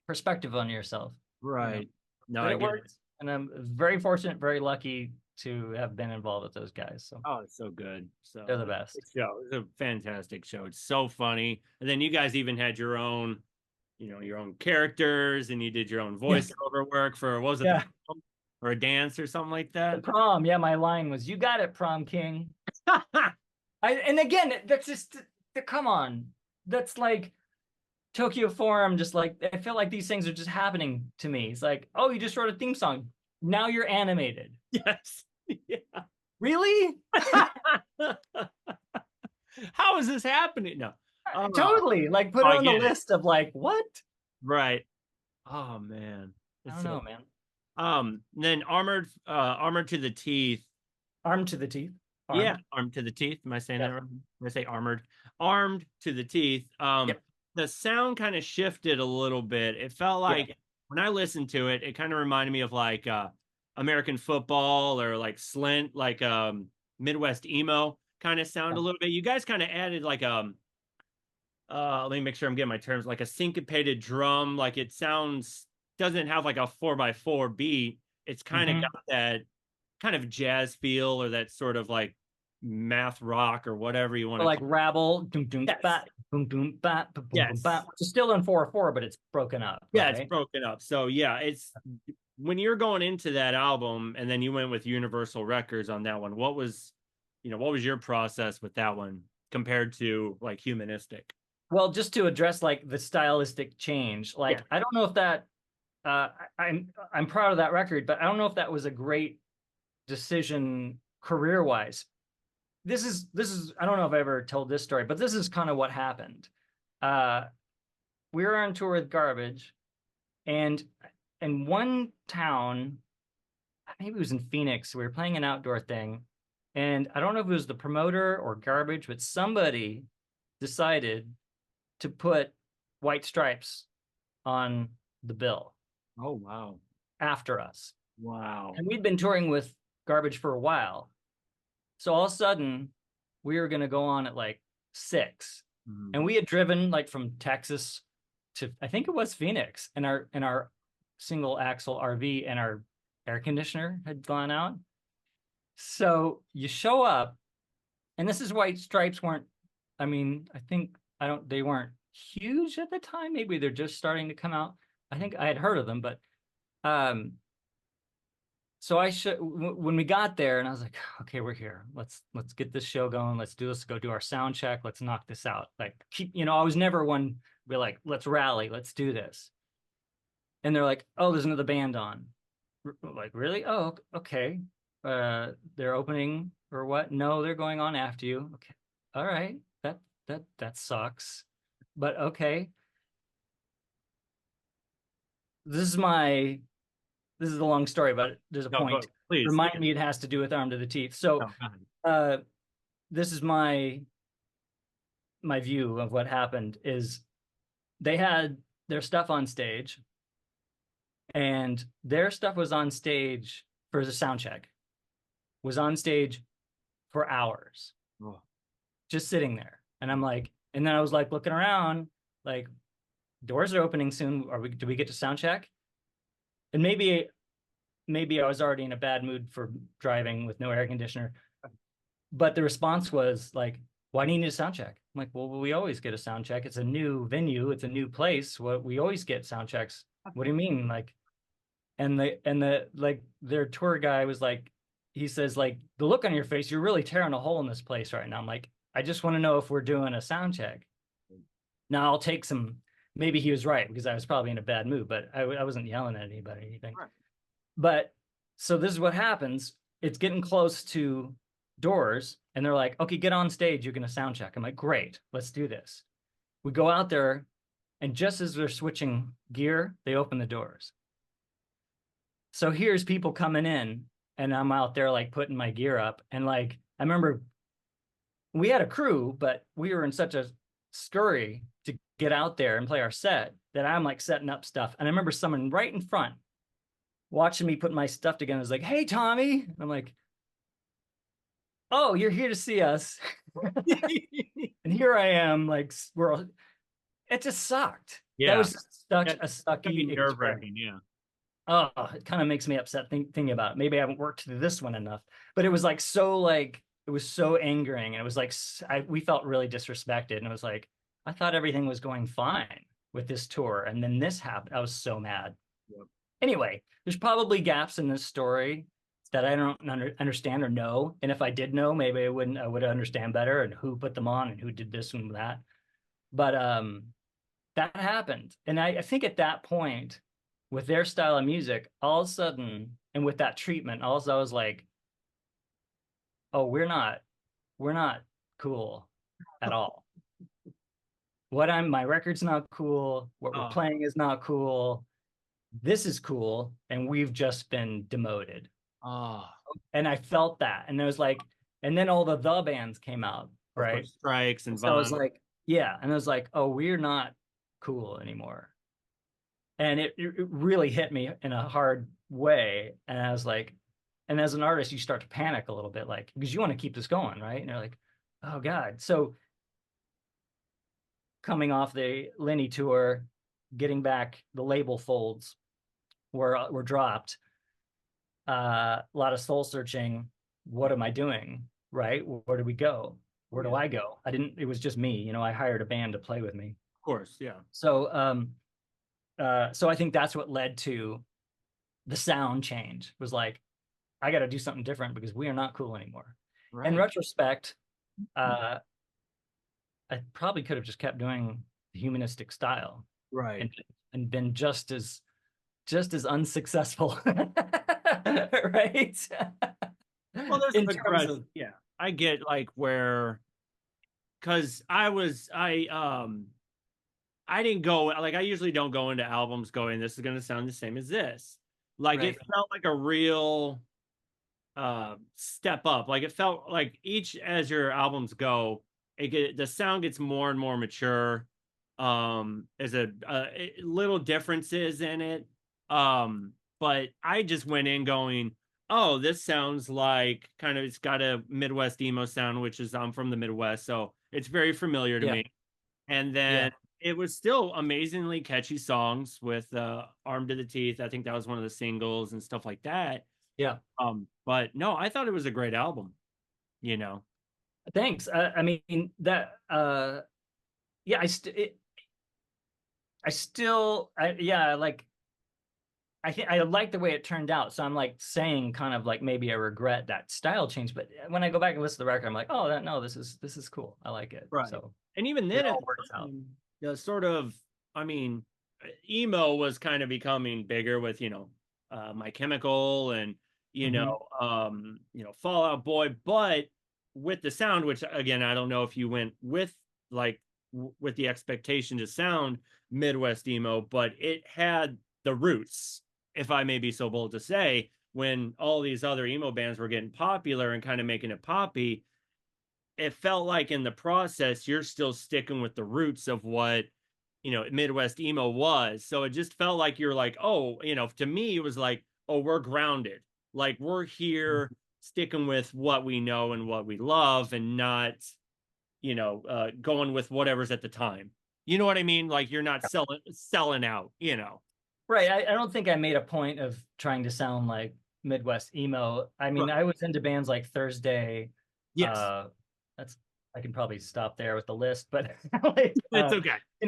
perspective on yourself. Right. No, but it works, and I'm very fortunate, very lucky to have been involved with those guys. So it's so good. So they're the best. It's a fantastic show. It's so funny, and then you guys even had your own, your own characters, and you did your own voiceover work for or a dance or something like that. The prom, yeah. My line was, "You got it, prom king." And again, that's just come on. That's like Tokyo Forum. Just like I feel like these things are just happening to me. It's like, oh, you just wrote a theme song. Now you're animated. Yes. Yeah. Really? How is this happening? No. Totally. Like put it on the list of like, what? Right. Oh man. I don't know, man. Then armored to the teeth. Armed to the teeth. Armed. Yeah, armed to the teeth. Am I saying that right? Am I say armored? Armed to the teeth. the sound kind of shifted a little bit. It felt Yeah. like when I listened to it, it kind of reminded me of like American football or like Slint, like Midwest emo kind of sound a little bit. You guys kind of added like let me make sure I'm getting my terms, like a syncopated drum, like it sounds doesn't have like a 4x4 beat. It's kind of Hmm. got that kind of jazz feel or that sort of like math rock or whatever you want Or to like call rabble, doom doom it. Yes. bat, boom boom bat, boom boom bat, Yes. which is still in 4/4, but it's broken up, Yeah, it's right? broken up. So yeah, it's when you're going into that album and then you went with Universal Records on that one, what was your process with that one compared to like Humanistic? Well, just to address like the stylistic change, Yeah. like I don't know if that I'm proud of that record, but I don't know if that was a great decision career wise. This is I don't know if I ever told this story, but this is kind of what happened. Uh, we were on tour with Garbage, and in one town, maybe it was in Phoenix, we were playing an outdoor thing, and I don't know if it was the promoter or Garbage, but somebody decided to put White Stripes on the bill Oh wow. after us. Wow. And we'd been touring with Garbage for a while. So all of a sudden, we were going to go on at like 6. Mhm. And we had driven like from Texas to, I think it was Phoenix, and our single axle RV and our air conditioner had gone out. So you show up, and this is why Stripes weren't, I mean, I don't, they weren't huge at the time. Maybe they're just starting to come out. I think I had heard of them, but um, so I should when we got there, and I was like, okay, we're here. Let's get this show going. Let's do this. Go do our sound check. Let's knock this out. Like keep, I was never one be like, let's rally, let's do this. And they're like, oh, there's another band on. Like, really? Oh, okay. They're opening or what? No, they're going on after you. Okay. All right. That sucks. But okay. This is my this is a long story, but there's a No, point. please. Remind Yeah. me it has to do with Armed to the Teeth. So No, go ahead. uh this is my view of what happened is they had their stuff on stage, and their stuff was on stage for the sound check, was on stage for hours, Oh. just sitting there. And I'm like, and then I was like looking around, like doors are opening soon. Do we get to sound check? And maybe I was already in a bad mood for driving with no air conditioner. But the response was like, why do you need a sound check? I'm like, well, we always get a sound check. It's a new venue, it's a new place. What we always get sound checks. What do you mean? Like, and the like their tour guy was like, he says, like, the look on your face, you're really tearing a hole in this place right now. I'm like, I just want to know if we're doing a sound check. Now I'll take some, maybe he was right because I was probably in a bad mood, but I wasn't yelling at anybody or anything. Right. But so this is what happens. It's getting close to doors, and they're like, okay, get on stage. You're going to sound check. I'm like, great, let's do this. We go out there, and just as they're switching gear, they open the doors. So here's people coming in, and I'm out there like putting my gear up. And like, I remember we had a crew, but we were in such a scurry to get out there and play our set that I'm like setting up stuff. And I remember someone right in front watching me put my stuff together was like, hey, Tommy. And I'm like, oh, you're here to see us. And here I am, like, it just sucked. That Yeah. was such That, a that'd be sucky nerve experience. wracking. Yeah. Oh, it kind of makes me upset thinking about it. Maybe I haven't worked through this one enough, but it was like so like it was so angering, and it was like we felt really disrespected, and it was like I thought everything was going fine with this tour, and then this happened. I was so mad. Yep. Anyway, there's probably gaps in this story that I don't understand or know, and if I did know, maybe I would understand better and who put them on and who did this and that. But that happened, and I think at that point with their style of music, all of a sudden, and with that treatment, also I was like, oh, we're not cool at all. My record's not cool. What we're Oh, playing is not cool. This is cool, and we've just been demoted. oh, And I felt that, and it was like, and then all the bands came out, of right? course, strikes And and so I was Vaughn. like, yeah, and I was like, oh, we're not cool anymore. And it really hit me in a hard way. And I was like, and as an artist, you start to panic a little bit, like, because you want to keep this going, right? And you're like, oh God. So coming off the Lenny tour, getting back, the label folds were dropped. A lot of soul searching. What am I doing? Right? Where do we go? Oh Where do yeah, of I go? I didn't, it was just me. I hired a band to play with me. course, yeah. So I think that's what led to the sound change, was like, I got to do something different because we are not cool anymore. In Right, retrospect, uh, I probably could have just kept doing the humanistic style right. and been just as unsuccessful, right? Well, there's a In terms progression. of Yeah, I get like where, because I didn't go, like I usually don't go into albums going, this is going to sound the same as this. Like it right, felt like a real step up. Like it felt like each as your albums go, the sound gets more and more mature. There's little differences in it. But I just went in going, oh, this sounds like kind of, it's got a Midwest emo sound, which is I'm from the Midwest, so it's very familiar to yeah, me. And yeah, then it was still amazingly catchy songs with Armed to the Teeth. I think that was one of the singles and stuff like that. yeah. But no, I thought it was a great album, you know. Thanks. I mean that. Yeah. Yeah. Like I think I like the way it turned out. So I'm like saying kind of like maybe I regret that style change. But when I go back and listen to the record, I'm like, oh, no, this is cool. I like it. Right. So And even it then at all the works out. time, the sort of, I mean, emo was kind of becoming bigger with, My Chemical and, Hmm. Fallout Boy, but with the sound, which again, I don't know if you went with like with the expectation to sound Midwest emo, but it had the roots, if I may be so bold to say, when all these other emo bands were getting popular and kind of making it poppy, it felt like in the process you're still sticking with the roots of what Midwest emo was. So it just felt like you're like, oh, to me it was like, oh, we're grounded, like we're here sticking with what we know and what we love, and not going with whatever's at the time. You know what I mean? Like you're not selling out. Right. I don't think I made a point of trying to sound like Midwest emo. I mean, Right. I was into bands like Thursday. Yes. Uh, that's I can probably stop there with the list, but like, It's okay. like, yeah.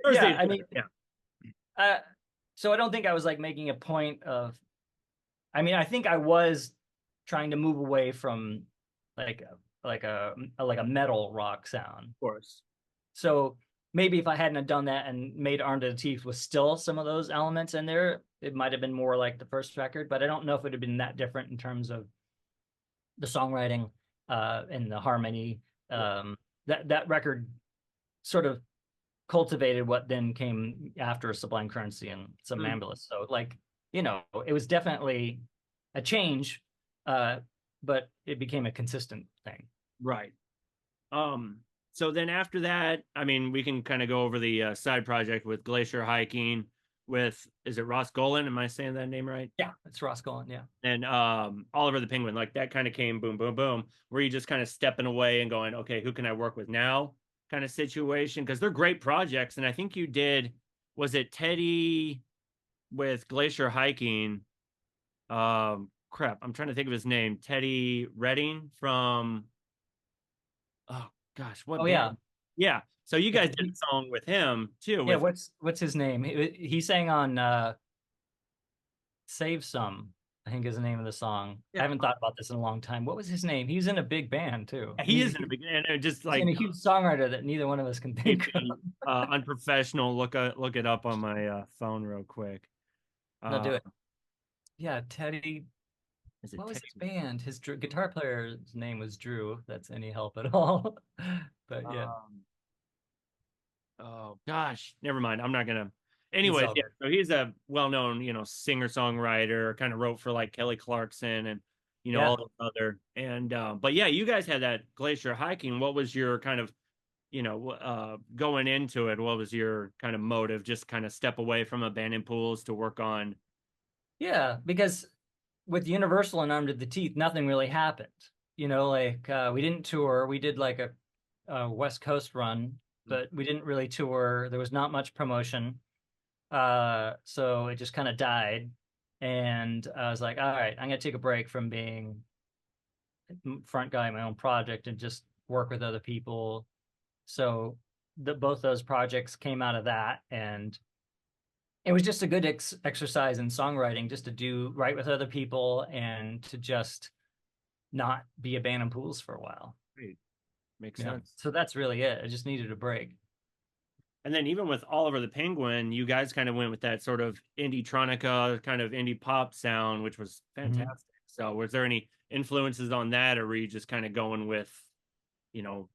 Thursday's I better. mean, Yeah. uh, so I don't think I was like making a point of. I mean, I think I was trying to move away from like like a metal rock sound. Of course. So maybe if I hadn't have done that and made Armed to the Teeth with still some of those elements in there, it might have been more like the first record. But I don't know if it would have been that different in terms of the songwriting and the harmony. Yeah. That record sort of cultivated what then came after Sublime Currency and Mm, Somnambulist. So like, it was definitely a change, uh, but it became a consistent thing. right. Um, so then after that, I mean, we can kind of go over the side project with Glacier Hiking with, is it Ross Golan? Am I saying that name right? Yeah, it's Ross Golan. Yeah. And Oliver the Penguin, like that kind of came boom, boom, boom, where you just kind of stepping away and going, okay, who can I work with now? Kind of situation. Because they're great projects. And I think you did, was it Teddy with Glacier Hiking? Crap, I'm trying to think of his name. Teddy Redding from, oh gosh, what Oh yeah. band? Yeah. So you Yeah. guys did a song with him too. Yeah, With what's his name? He sang on Save Some, I think is the name of the song. I yeah, haven't thought about this in a long time. What was his name? He's in a big band too. he is in the beginning, and just He's in like a huge songwriter that neither one of us can think of. creepy, unprofessional. Look it up on my phone real quick. No, Uh, do it. Yeah, Teddy. is it What was Teddy? his band? His guitar player's name was Drew, if that's any help at all. But yeah, Um, oh gosh, never mind. I'm not gonna. it's Anyways, all yeah. good. So he's a well-known, singer songwriter. Kind of wrote for like Kelly Clarkson and Yeah. all the other. And but yeah, you guys had that Glacier Hiking. What was your kind of going into it, what was your kind of motive? Just kind of step away from abandoned pools to work on. Yeah, because with Universal and Under the Teeth, nothing really happened. Like we didn't tour. We did like a West Coast run, but we didn't really tour. There was not much promotion. So it just kind of died. And I was like, all right, I'm gonna take a break from being front guy in my own project and just work with other people. So both those projects came out of that, and it was just a good exercise in songwriting, just to write with other people and to just not be abandoned pools for a while. Great. Makes Yeah. sense. So that's really it. I just needed a break. And then even with Oliver the Penguin, you guys kind of went with that sort of indie tronica, kind of indie pop sound, which was Mhm. fantastic. So was there any influences on that, or were you just kind of going with,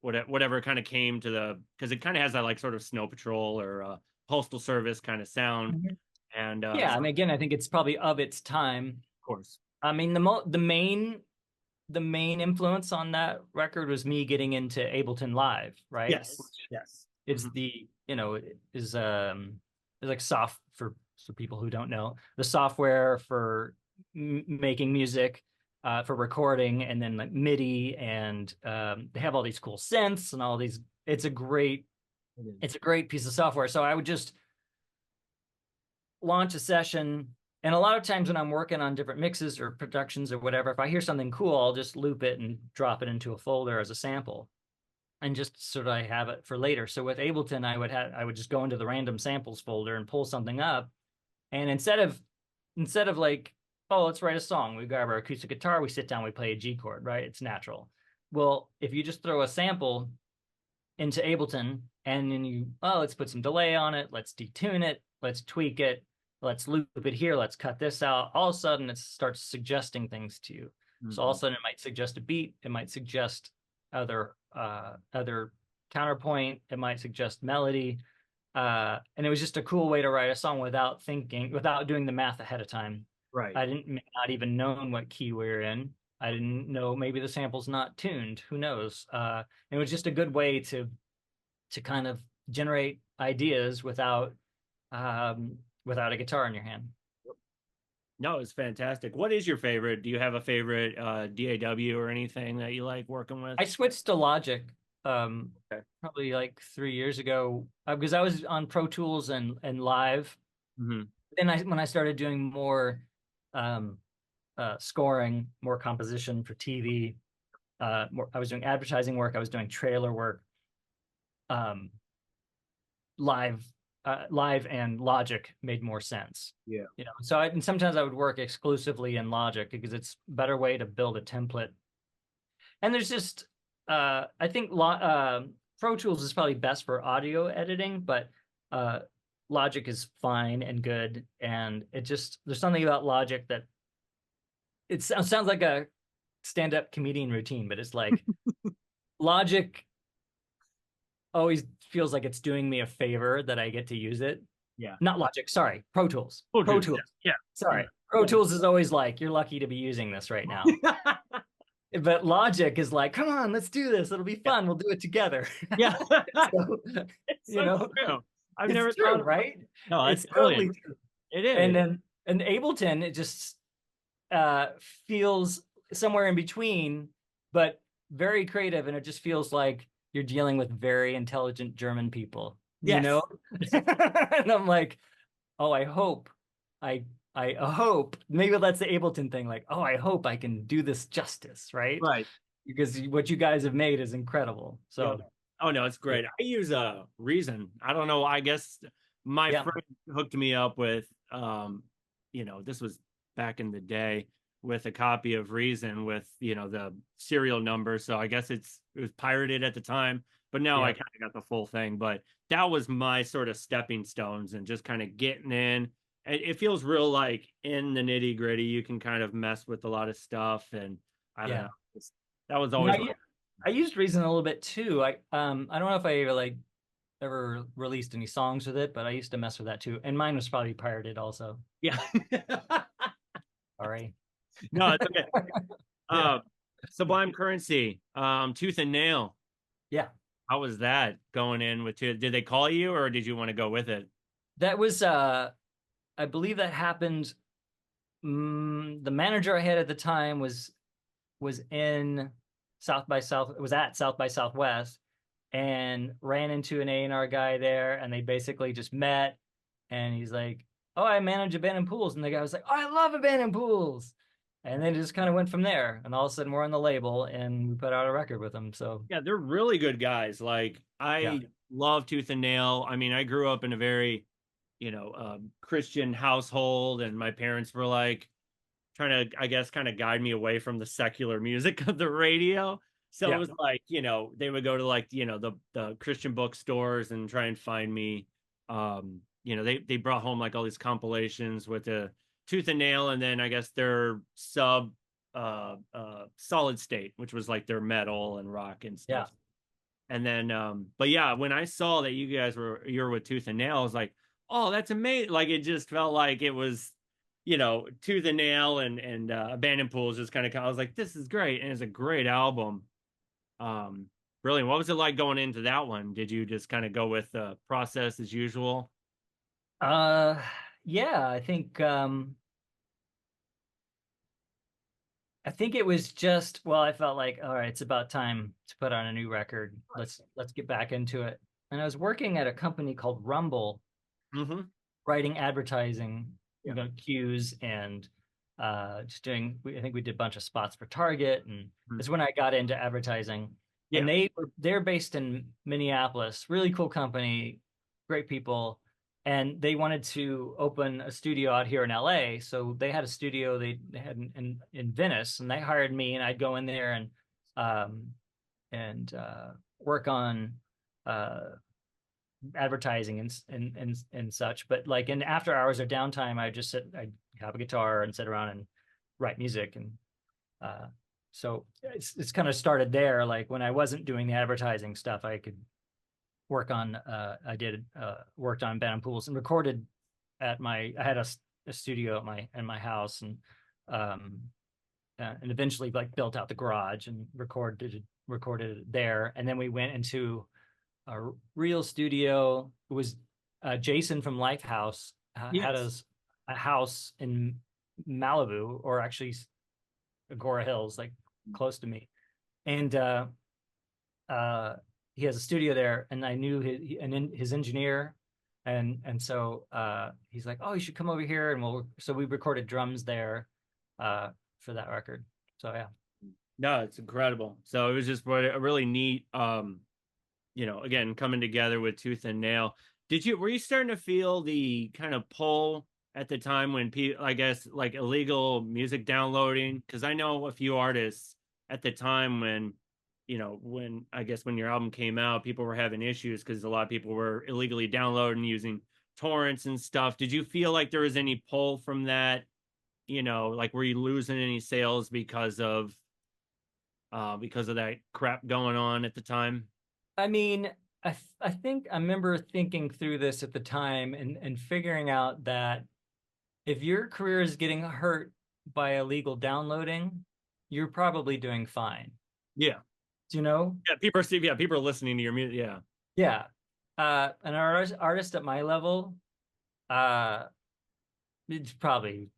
whatever kind of came to because it kind of has that like sort of Snow Patrol or Postal Service kind of sound. Mhm. And Yeah, I so, mean, again, I think it's probably of its time. of course. I mean, the main influence on that record was me getting into Ableton Live, right? Yes. Yes. It's Mhm. the is like soft for people who don't know, the software for making music, for recording, and then like MIDI, and they have all these cool synths and all these. It is. It's a great piece of software. So I would just launch a session, and a lot of times when I'm working on different mixes or productions or whatever, if I hear something cool, I'll just loop it and drop it into a folder as a sample, and just so that I have it for later. So with Ableton, I would just go into the random samples folder and pull something up. And instead of like, oh, let's write a song, we grab our acoustic guitar, we sit down, we play a G chord, right? It's natural. Well, if you just throw a sample into Ableton and then let's put some delay on it, let's detune it, let's tweak it, let's loop it here, let's cut this out. All of a sudden, it starts suggesting things to you. So all of Mhm. a sudden, it might suggest a beat, it might suggest other counterpoint, it might suggest melody, and it was just a cool way to write a song without doing the math ahead of time. Right. I didn't Not even known what key we were in. I didn't know, maybe the sample's not tuned. Who knows? It was just a good way to kind of generate ideas without a guitar in your hand. No, it's fantastic. What is your favorite? Do you have a favorite DAW or anything that you like working with? I switched to Logic Okay. probably like 3 years ago, because I was on Pro Tools and Live. Hmm. Then when I started doing more um, scoring, more composition for TV, I was doing advertising work, I was doing trailer work. Um, Live and Logic made more sense. Yeah. And sometimes I would work exclusively in Logic because it's a better way to build a template. And there's just I think Pro Tools is probably best for audio editing, but uh, Logic is fine and good. And there's something about Logic that sounds like a stand-up comedian routine, but it's like Logic always feels like it's doing me a favor that I get to use it. Yeah. Not Logic, sorry, Pro Tools. Oh, Pro dude. Tools. Yeah. Sorry. Pro Yeah. Tools is always like, you're lucky to be using this right now. Yeah. But Logic is like, come on, let's do this. It'll be Yeah. fun. We'll do it together. Yeah. So, It's you so know, true. I've never it's thought true, of. right? No, that's It's brilliant. totally true. It And is. Ableton, it just uh feels somewhere in between, but very creative, and it just feels like you're dealing with very intelligent German people, you know? Yes. And I'm like, oh, I I hope maybe that's the Ableton thing, like, oh, I hope I can do this justice, right? Right. Because what you guys have made is incredible. Yeah. So Oh no, it's yeah. great. I use a Reason. I don't know. I guess my Yeah. friend hooked me up with this was back in the day with a copy of Reason with, the serial number. So I guess it was pirated at the time, but now I Yeah. kind of got the full thing. But that was my sort of stepping stones and just kind of getting in. It feels real like in the nitty gritty. You can kind of mess with a lot of stuff, and I don't know. Yeah. That was Yeah. always my. I used Reason a little bit too. I don't know if I ever released any songs with it, but I used to mess with that too. And mine was probably pirated also. Yeah. Sorry. No, it's okay. Yeah. Uh, Sublime Currency, Tooth and Nail. Yeah. How was that going in with two? Did they call you or did you want to go with it? That was I believe that happened. The manager I had at the time was in South by South was at South by Southwest and ran into an A&R guy there, and they basically just met, and he's like, "Oh, I manage abandoned pools," and the guy was like, "Oh, I love abandoned pools," and then it just kind of went from there, and all of a sudden we're on the label and we put out a record with them. So Yeah, they're really good guys. Like yeah, I love Tooth and Nail. I mean, I grew up in a very, Christian household, and my parents were like trying to, I guess, kind of guide me away from the secular music of the radio. So it yeah, was like, they would go to like, the Christian bookstores and try and find me. They brought home like all these compilations with the Tooth and Nail, and then I guess their Solid State, which was like their metal and rock and yeah. stuff. And then but yeah, when I saw that you're with Tooth and Nail, I was like, oh, that's amazing. Like it just felt like it was, Tooth and Nail and Abandoned Pools just kind of I was like, this is great. And it's a great album. Um Brilliant. What was it like going into that one? Did you just kind of go with the process as usual? Uh, yeah, I think it was just, well, I felt like, all right, it's about time to put on a new record. Let's get back into it. And I was working at a company called Rumble, Mm-hmm. writing advertising, Yeah. cues and just doing. I think we did a bunch of spots for Target, and Mhm. it's when I got into advertising. And Yeah. they're based in Minneapolis, really cool company, great people, and they wanted to open a studio out here in LA. So they had a studio they had in Venice, and they hired me, and I'd go in there um, and work on uh, advertising and such. But like in after hours or downtime, I'd have a guitar and sit around and write music. And uh, so it's kind of started there. Like when I wasn't doing the advertising stuff, I could work on. I did worked on band and pools and recorded at my. I had a studio at my house um, and eventually like built out the garage and recorded it there. And then we went into a real studio. It was Jason from Lifehouse had Yes. a house in Malibu, or actually Agora Hills, like close to me, and uh, he has a studio there. And I knew his engineer, and so he's like, "Oh, you should come over here," and so we recorded drums there uh, for that record. So yeah. No, it's incredible. So it was just a really neat again, coming together with Tooth and Nail. Were you starting to feel the kind of pull at the time when people, I guess, like illegal music downloading? Because I know a few artists at the time when, when I guess when your album came out, people were having issues because a lot of people were illegally downloading using torrents and stuff. Did you feel like there was any pull from that? Like were you losing any sales because of that crap going on at the time? I mean, I think I remember thinking through this at the time and figuring out that if your career is getting hurt by illegal downloading, you're probably doing fine. Yeah. Do you know? People are listening to your music. Yeah. Yeah. An artist at my level, uh, it probably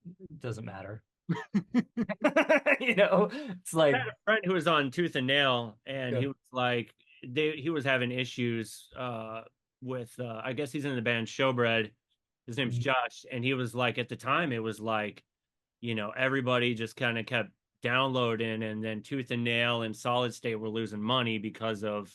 doesn't matter. It's I like, had a friend who was on Tooth and Nail, and yeah. he was like, he was having issues with, I guess he's in the band Showbread. His name's Mhm. Josh, and he was like, at the time, it was like, everybody just kind of kept downloading, and then Tooth and Nail and Solid State were losing money because of,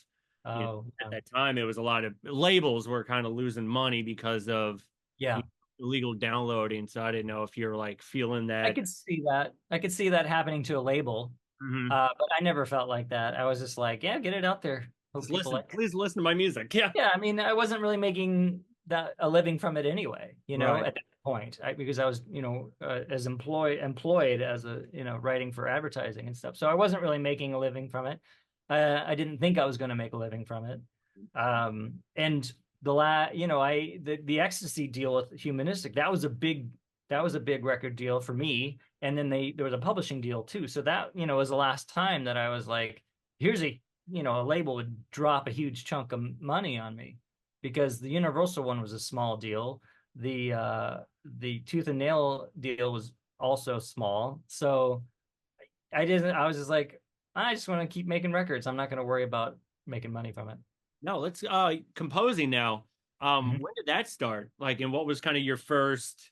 Oh, at yeah. that time, it was a lot of labels were kind of losing money because of you Yeah. illegal downloading. So I didn't know if you're like feeling I that. could see that. I could see that happening to a label. Mhm. But I never felt like that. I was just like, yeah, get it out there. Hope Just people listen, like it. please listen to my music. Yeah. Yeah, I mean, I wasn't really making that a living from it anyway, Right. at that point, because I was, as employed as a, writing for advertising and stuff. So I wasn't really making a living from it. I didn't think I was going to make a living from it. And the ecstasy deal with Humanistic, that was a big record deal for me. And then there was a publishing deal too. So that, was the last time that I was like, here's a a label would drop a huge chunk of money on me because the Universal one was a small deal. The Tooth and Nail deal was also small. So I was just like, I just want to keep making records. I'm not going to worry about making money from it. No, let's composing now. Mhm. When did that start? Like, and what was kind of your first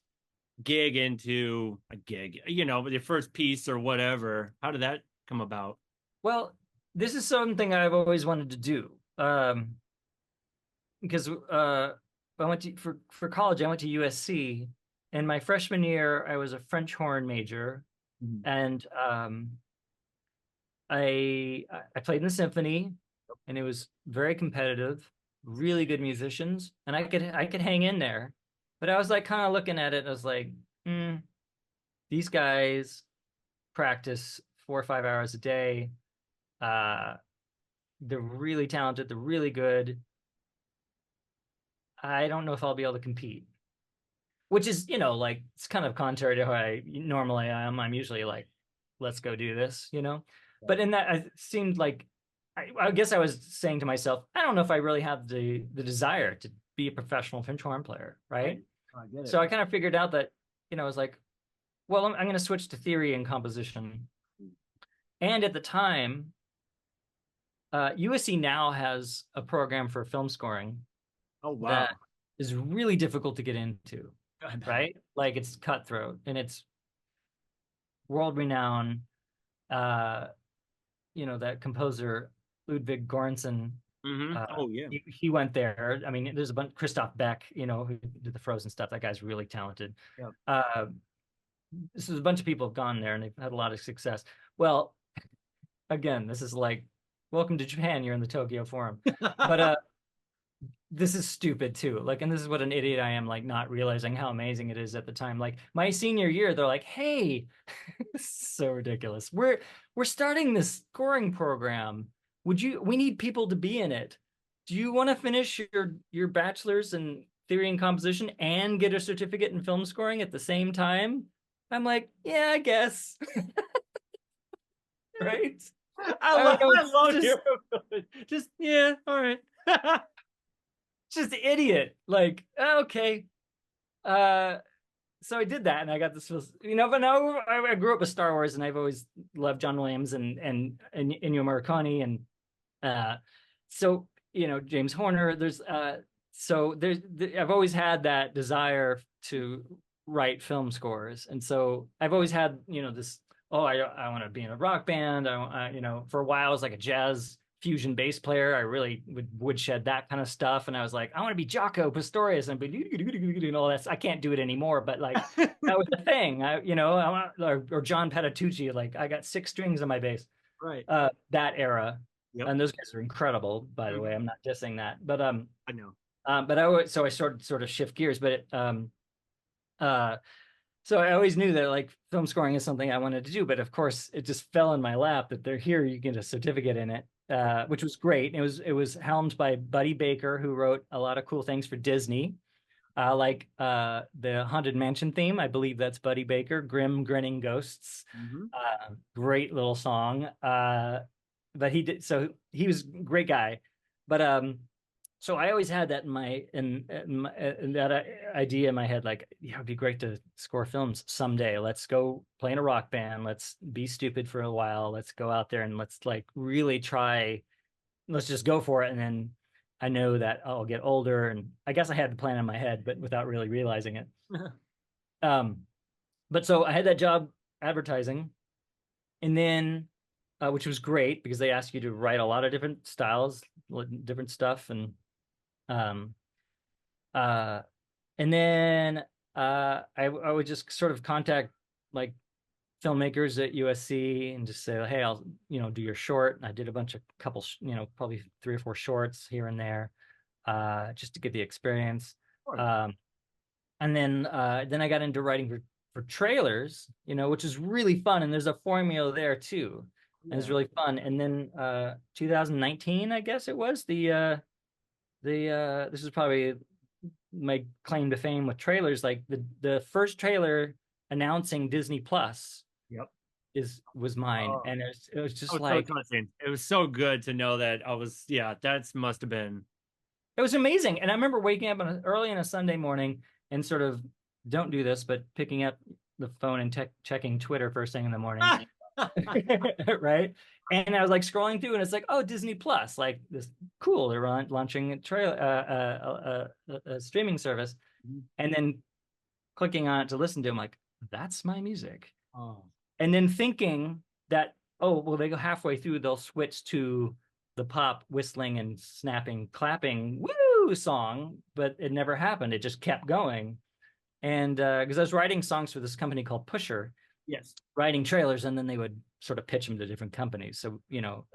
gig into a gig, your first piece or whatever? How did that come about? Well, this is something I've always wanted to do. Because I went to for college, I went to USC, and my freshman year, I was a French horn major, Mhm. and I played in the symphony, and it was very competitive, really good musicians, and I could hang in there, but I was like kind of looking at it, and I was like, hmm, these guys practice 4 or 5 hours a day. Uh, they're really talented, they're really good. I don't know if I'll be able to compete. Which is, like it's kind of contrary to how I normally am. I'm usually like, let's go do this. But in that, it seemed like I guess I was saying to myself, I don't know if I really have the desire to be a professional Finch horn player, Right. right? I get it. So I kind of figured out that, I was like, well, I'm going to switch to theory and composition. And at the time, USC now has a program for film scoring Oh that wow. is really difficult to get into, I bet. right? Like it's cutthroat and it's world renowned. Uh, that composer Ludwig Göransson. Oh yeah. He went there. I mean, there's a bunch. Christoph Beck, who did the Frozen stuff. That guy's really talented. Yeah. Uh, this is a bunch of people have gone there and they've had a lot of success. Well, again, this is like, welcome to Japan. You're in the Tokyo Forum, but this is stupid too. Like, and this is what an idiot I am, like not realizing how amazing it is at the time. Like my senior year, they're like, "Hey, this is so ridiculous. We're starting this scoring program. We need people to be in it. Do you want to finish your bachelor's in theory and composition and get a certificate in film scoring at the same time?" I'm like, "Yeah, I guess." Right? I don't know. I It's love just your just yeah, all right. just idiot. Like, okay. Uh, so I did that, and I got this. But now I grew up with Star Wars, and I've always loved John Williams and Ennio Morricone, and uh, so James Horner. I've always had that desire to write film scores, and so I've always had this. Oh, I want to be in a rock band. For a while I was like a jazz fusion bass player. I really would woodshed that kind of stuff, and I was like, I want to be Jaco Pastorius and be all that. I can't do it anymore, but like that was the thing. I want or John Patitucci. Like I got six strings on my bass. Right. That era, Yep. and those guys are incredible. By the way, Mhm. I'm not dissing that, but I know. I sort of shift gears, but uh, so I always knew that like film scoring is something I wanted to do, but of course it just fell in my lap that they're here. You get a certificate in it, Right. which was great. It was helmed by Buddy Baker, who wrote a lot of cool things for Disney, like the Haunted Mansion theme. I believe that's Buddy Baker, Grim Grinning Ghosts. Hmm. Great little song. But he was a great guy, but so I always had that in that idea in my head, like, yeah, it'd be great to score films someday. Let's go play in a rock band. Let's be stupid for a while. Let's go out there and let's like really try. Let's just go for it. And then I know that I'll get older, and I guess I had the plan in my head, but without really realizing it. Um, but so I had that job advertising, and then which was great because they asked you to write a lot of different styles, different stuff, um, uh, and then I would just sort of contact like filmmakers at USC and just say, hey, I'll do your short. And I did a bunch of couple, probably 3 or 4 shorts here and there, just to get the experience. Of course. Um, and then I got into writing for trailers, which is really fun. And there's a formula there too, and it's Yeah. really fun. And then 2019, I guess it was the this is probably my claim to fame with trailers. Like the first trailer announcing Disney Plus Yep. was mine, Oh, and it was that just was so like touching. It was so good to know that I was, yeah, that's must have been. it was amazing. And I remember waking up early on a Sunday morning and sort of don't do this, but picking up the phone and checking Twitter first thing in the morning, right? And I was like scrolling through, and it's like, oh, Disney Plus, like this cool. They're launching a streaming service, and then clicking on it to listen to. I'm like, that's my music. Oh, And then thinking that, oh, well, they go halfway through, they'll switch to the pop whistling and snapping, clapping, woo song, but it never happened. It just kept going. And because I was writing songs for this company called Pusher, yes. writing trailers, and then they would sort of pitch them to different companies. So,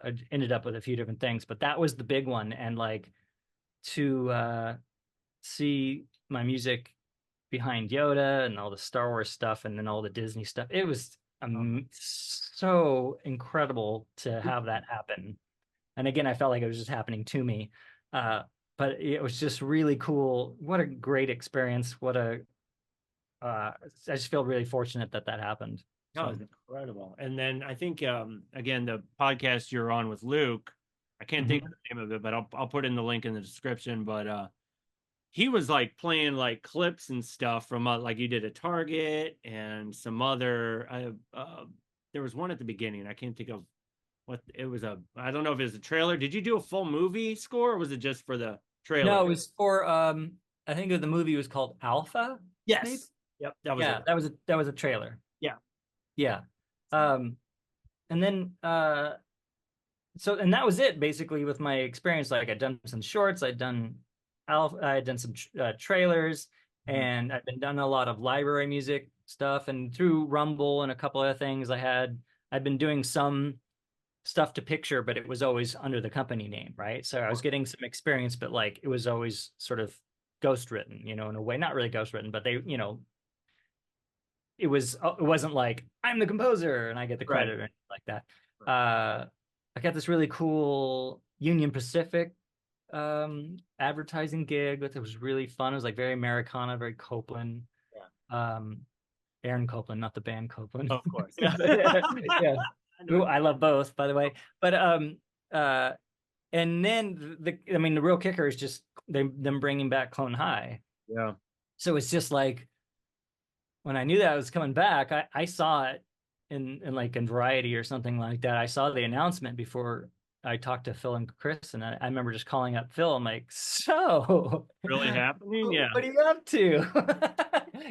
I ended up with a few different things, but that was the big one. And like to see my music behind Yoda and all the Star Wars stuff and then all the Disney stuff. It was so incredible to have that happen. And again, I felt like it was just happening to me. Uh, but it was just really cool. What a great experience. I just feel really fortunate that that happened. That So, was incredible. And then I think again the podcast you're on with Luke, I can't think of mhm. the name of it, but I'll put in the link in the description. But he was like playing like clips and stuff from like you did a Target and some other there was one at the beginning. I can't think of what it was. I don't know if it was a trailer. Did you do a full movie score or was it just for the No, trailer? it was for I think the movie was called Alpha, maybe. Yes. Yep, that was Yeah, it. that was a trailer. Yeah. Yeah. Um, and then and that was it basically with my experience. Like I'd done some shorts, I had done some trailers, Mhm. and I've been done a lot of library music stuff. And through Rumble and a couple other things, I've been doing some stuff to picture, but it was always under the company name, right? So I was getting some experience, but like it was always sort of ghost written, in a way, not really ghost written, but it wasn't like I'm the composer and I get the Right. credit or anything like that. I got this really cool Union Pacific advertising gig that was really fun. It was like very Americana, very Copeland. Yeah. Um, Aaron Copland, not the band Copeland. Of course. Yeah. Yeah. I know Ooh, it. I love both, by the way. But uh and then I mean the real kicker is just them bringing back Clone High. Yeah. So it's just like when I knew that I was coming back, I saw it in like in Variety or something like that. I saw the announcement before I talked to Phil and Chris, and I remember just calling up Phil. I'm like, so Really happening? Yeah. what are you up to?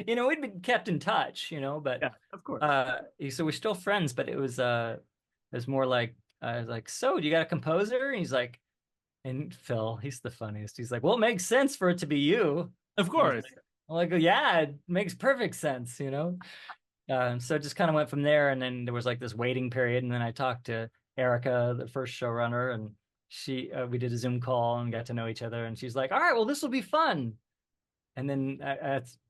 We'd been kept in touch, but Yeah, of course. so we're still friends, but it was more like I was like, so do you got a composer? And he's like, and Phil, he's the funniest. He's like, well, it makes sense for it to be you. Of I was course. like, yeah, it makes perfect sense. So it just kind of went from there, and then there was like this waiting period, and then I talked to Erica, the first showrunner, and we did a Zoom call and got to know each other, and she's like, all right, well, this will be fun. And then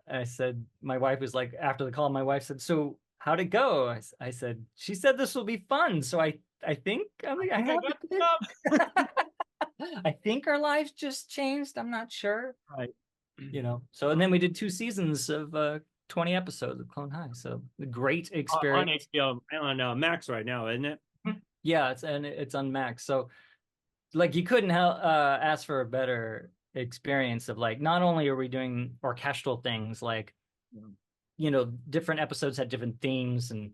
I said, my wife was like, after the call, my wife said, so how'd it go? I said, she said this will be fun. So I think I I have got the it. I think our lives just changed. I'm not sure, job. Right. So, and then we did 2 seasons of 20 episodes of Clone High. So a great On experience. HBO, on Max right now, isn't it? Yeah, it's on Max. So like you couldn't ask for a better experience of like not only are we doing orchestral things like different episodes had different themes, and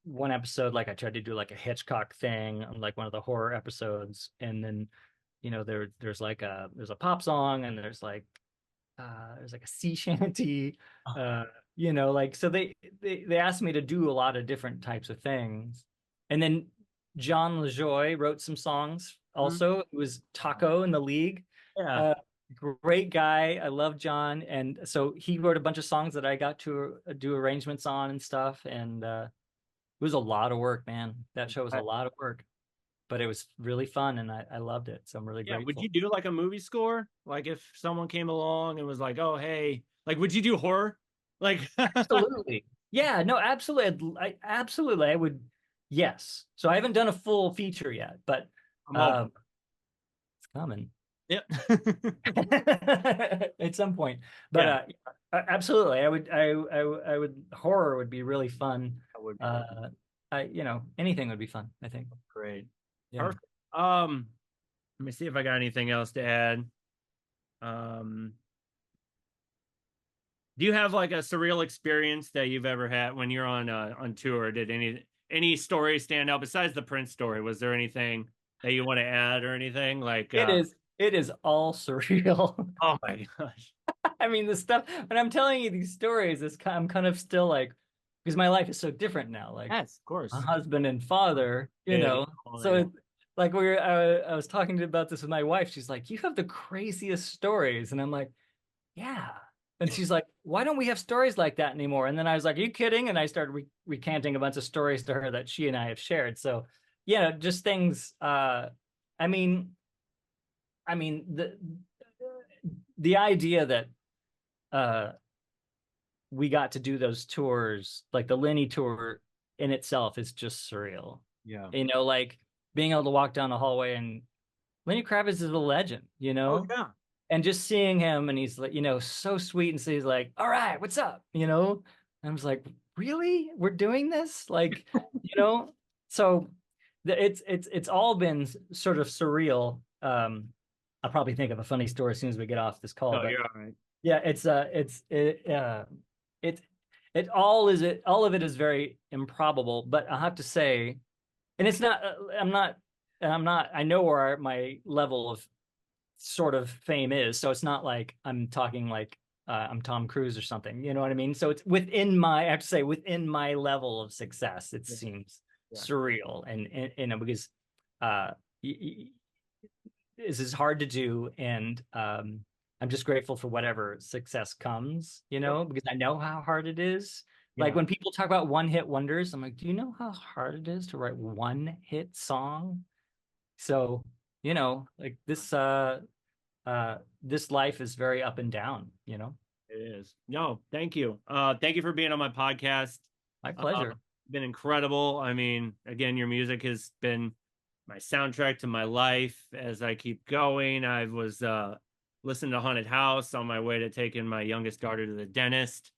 one episode like I tried to do like a Hitchcock thing on like one of the horror episodes, and then there's a pop song, and there's like a sea shanty, like so they asked me to do a lot of different types of things. And then John LaJoy wrote some songs Mhm. also. It was Taco in the League. Yeah. uh Great guy. I love John, and so he wrote a bunch of songs that I got to do arrangements on and stuff. And it was a lot of work, man. That show was a lot of work, but it was really fun, and I loved it, so I'm really Yeah. Would grateful. you do like a movie score? Like if someone came along and was like, "Oh, hey," like would you do horror? Like, Absolutely. Yeah, no, absolutely. Absolutely, I would. Yes. So I haven't done a full feature yet, but I'm all for um, it's coming it. at some point. But Yeah, absolutely, I would. I would. Horror would be really fun. that would be Uh, cool. anything would be fun, I think. Great. Yeah. Perfect. Let me see if I got anything else to add. Um, do you have like a surreal experience that you've ever had when you're on tour? Did any stories stand out besides the Prince story? Was there anything that you want to add or anything? Like It is all surreal. oh my gosh. I mean, the stuff when I'm telling you these stories, I'm kind of still like, because my life is so different now, like Yes, of a course. husband and father, Big, all that, So yeah. like I was talking about this with my wife. She's like, "You have the craziest stories," and I'm like, "Yeah." And she's like, "Why don't we have stories like that anymore?" And then I was like, "Are you kidding?" And I started recanting a bunch of stories to her that she and I have shared. So, just things. I mean, the idea that uh we got to do those tours, like the Lenny tour in itself is just surreal. Yeah. Like being able to walk down the hallway and Lenny Kravitz is a legend, Oh yeah. and just seeing him and he's like, so sweet. And so he's like, "All right, what's up?" And I was like, "Really? We're doing this?" Like, so it's all been sort of surreal. I'll probably think of a funny story as soon as we get off this call, No, but you're all right. yeah, it all of it is very improbable, but I have to say, and it's not I'm not I know where my level of sort of fame is, so it's not like I'm talking like I'm Tom Cruise or something, you know what I mean? So it's I have to say, within my level of success, it Yeah, seems yeah, surreal, and because uh this is hard to do, and I'm just grateful for whatever success comes, yep, because I know how hard it is. Like yeah. when people talk about one hit wonders, I'm like, do you know how hard it is to write one hit song? So, like this life is very up and down. It is. No, thank you. Thank you for being on my podcast. My Uh, pleasure. been incredible. I mean, again, your music has been my soundtrack to my life as I keep going. I was listening to Haunted House on my way to taking my youngest daughter to the dentist.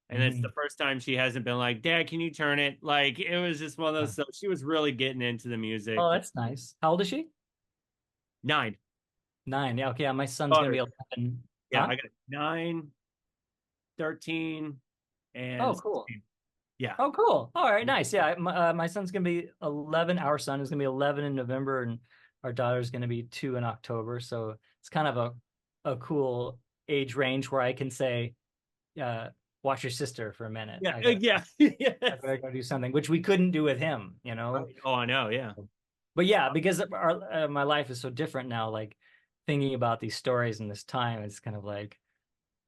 And it's the Mm. first time she hasn't been like, "Dad, can you turn it?" Like it was just one of Yeah. those. So she was really getting into the Oh, music. that's nice. How old is she? 9. 9. Yeah, okay. Yeah, my son's gonna be Daughters. 11. Yeah, Huh? I got 9, 13, and Oh, cool. 16. Yeah. Oh, cool. All right, nice. Yeah, my son's gonna be 11. Our son is gonna be 11 in November, and our daughter's gonna be 2 in October. So it's kind of a cool age range where I can say, uh, "Watch your sister for a minute. Yeah. I gotta, Yeah. I Yes. gotta go do something," which we couldn't do with him. Right. Oh, I know. Yeah. But yeah, because my life is so different now. Like thinking about these stories and this time, it's kind of like,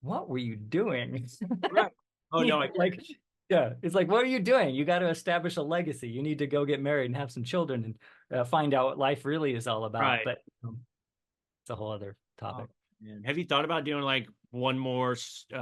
what were you doing? Right. Oh You no, know, I get like, yeah, it's like, what are you doing? You got to establish a legacy. You need to go get married and have some children and find out what life really is all about. right. But it's a whole other Oh, topic. man. Have you thought about doing like one more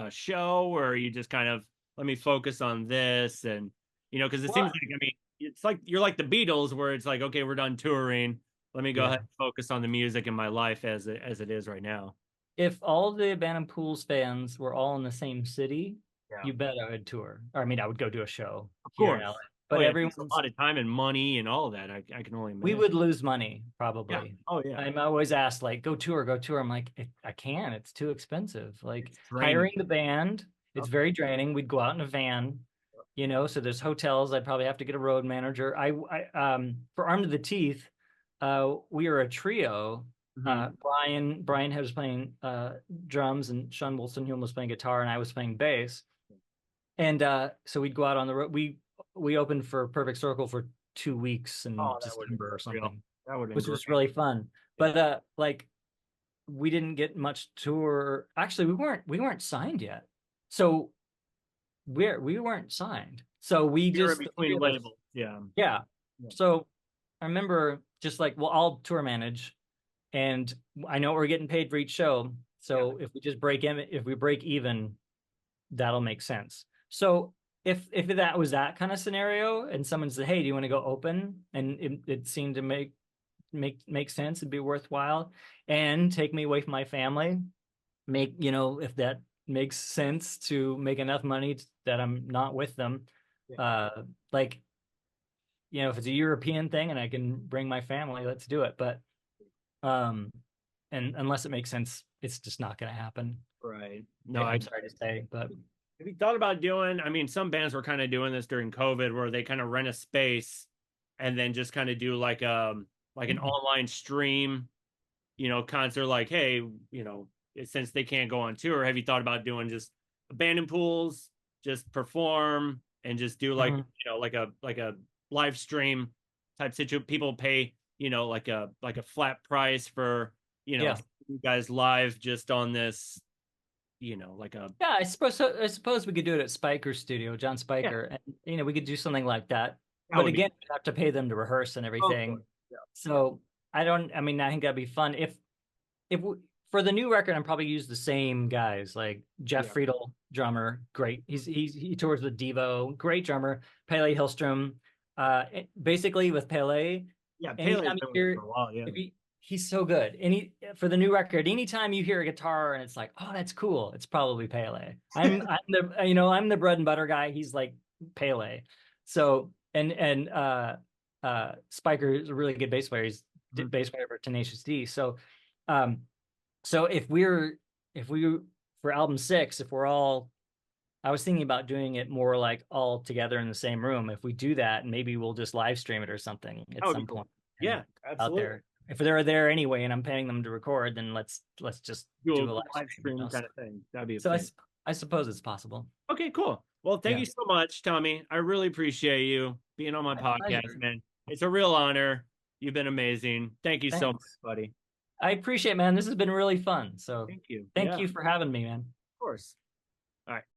show, or are you just kind of let me focus on this and because it seems Well, like I mean it's like you're like the Beatles where it's like okay we're done touring, let me go yeah. ahead and focus on the music in my life as it is right now. If all the Abandoned Pools fans were all in the same city, Yeah. you bet I would tour. Or I mean, I would go do a show Of here in LA. course. Oh But yeah, it takes a everyone's lot of time and money and all of that. I can only we imagine. would lose money Yeah. probably. Oh yeah. I'm always asked like, go tour, go tour. I'm like, I can't. It's too expensive. Like It's draining. hiring the band, it's Yep. very draining. We'd go out in a van, so there's hotels. I'd probably have to get a road manager. For Armed to the Teeth, we were a trio. Mhm. Brian was playing drums, and Sean Wolstenholme was playing guitar, and I was playing bass. And so we'd go out on the road. We opened for Perfect Circle for 2 weeks in Oh, that would have been December or unreal. something, That would have been which great. was really fun. Yeah. But like we didn't get much tour. Actually, we weren't signed yet. So we weren't signed. So we You're in just the three between of us, labels. Yeah. yeah. Yeah. So I remember just like, well, I'll tour manage, and I know we're getting paid for each show. Yeah. So if we break even, that'll make sense. So if that was that kind of scenario, and someone said, "Hey, do you want to go open?" and it seemed to make sense and be worthwhile, and take me away from my family, if that makes sense to make enough money that I'm not with them, Yeah. uh, like you know, if it's a European thing and I can bring my family, let's do it. But um, and unless it makes sense, it's just not going to happen. Right. No, I'm sorry to say, but have you thought about doing, I mean, some bands were kind of doing this during COVID where they kind of rent a space and then just kind of do like an online stream, concert like, hey, since they can't go on tour, have you thought about doing just abandoned pools, just perform and just do like, Mhm. like a live stream type situation. People pay, like a flat price for, Yeah. you guys live just on this, like a Yeah, I suppose so. I suppose we could do it at Spiker Studio, John yeah, Spiker, and we could do something like that. that But would be again, we have to pay them to rehearse and of course. everything. Yeah. So I don't. I mean, I think that'd be fun if we, for the new record, I'm probably use the same guys like Jeff Yeah. Friedel, drummer, great. He tours with Devo, great drummer. Pele Hillstrom, basically with Pele, Yeah, Pele's anytime you been with us hear for a while, yeah. if he's so good. For the new record, anytime you hear a guitar and it's like, oh, that's cool, it's probably Pele. I'm the bread and butter guy. He's like Pele. So Spiker is a really good bass player. He's Mhm. bass player for Tenacious D. Um, so if we for album 6, if we're all, I was thinking about doing it more like all together in the same room. If we do that, maybe we'll just live stream it or something That at would be some cool. point and Yeah, out absolutely. there. If they're there anyway and I'm paying them to record, then let's just Do a do a live live stream, stream kind of thing. That'd be a So thing. I suppose it's possible. Okay, cool. Well, thank Yeah. you so much, Tommy. I really appreciate you being on my My podcast, pleasure. man. It's a real honor. You've been amazing. Thank you so much, Thanks. buddy. I appreciate it, man. This has been really fun. So Thank you. thank Yeah, of you for having me, man. course. All right.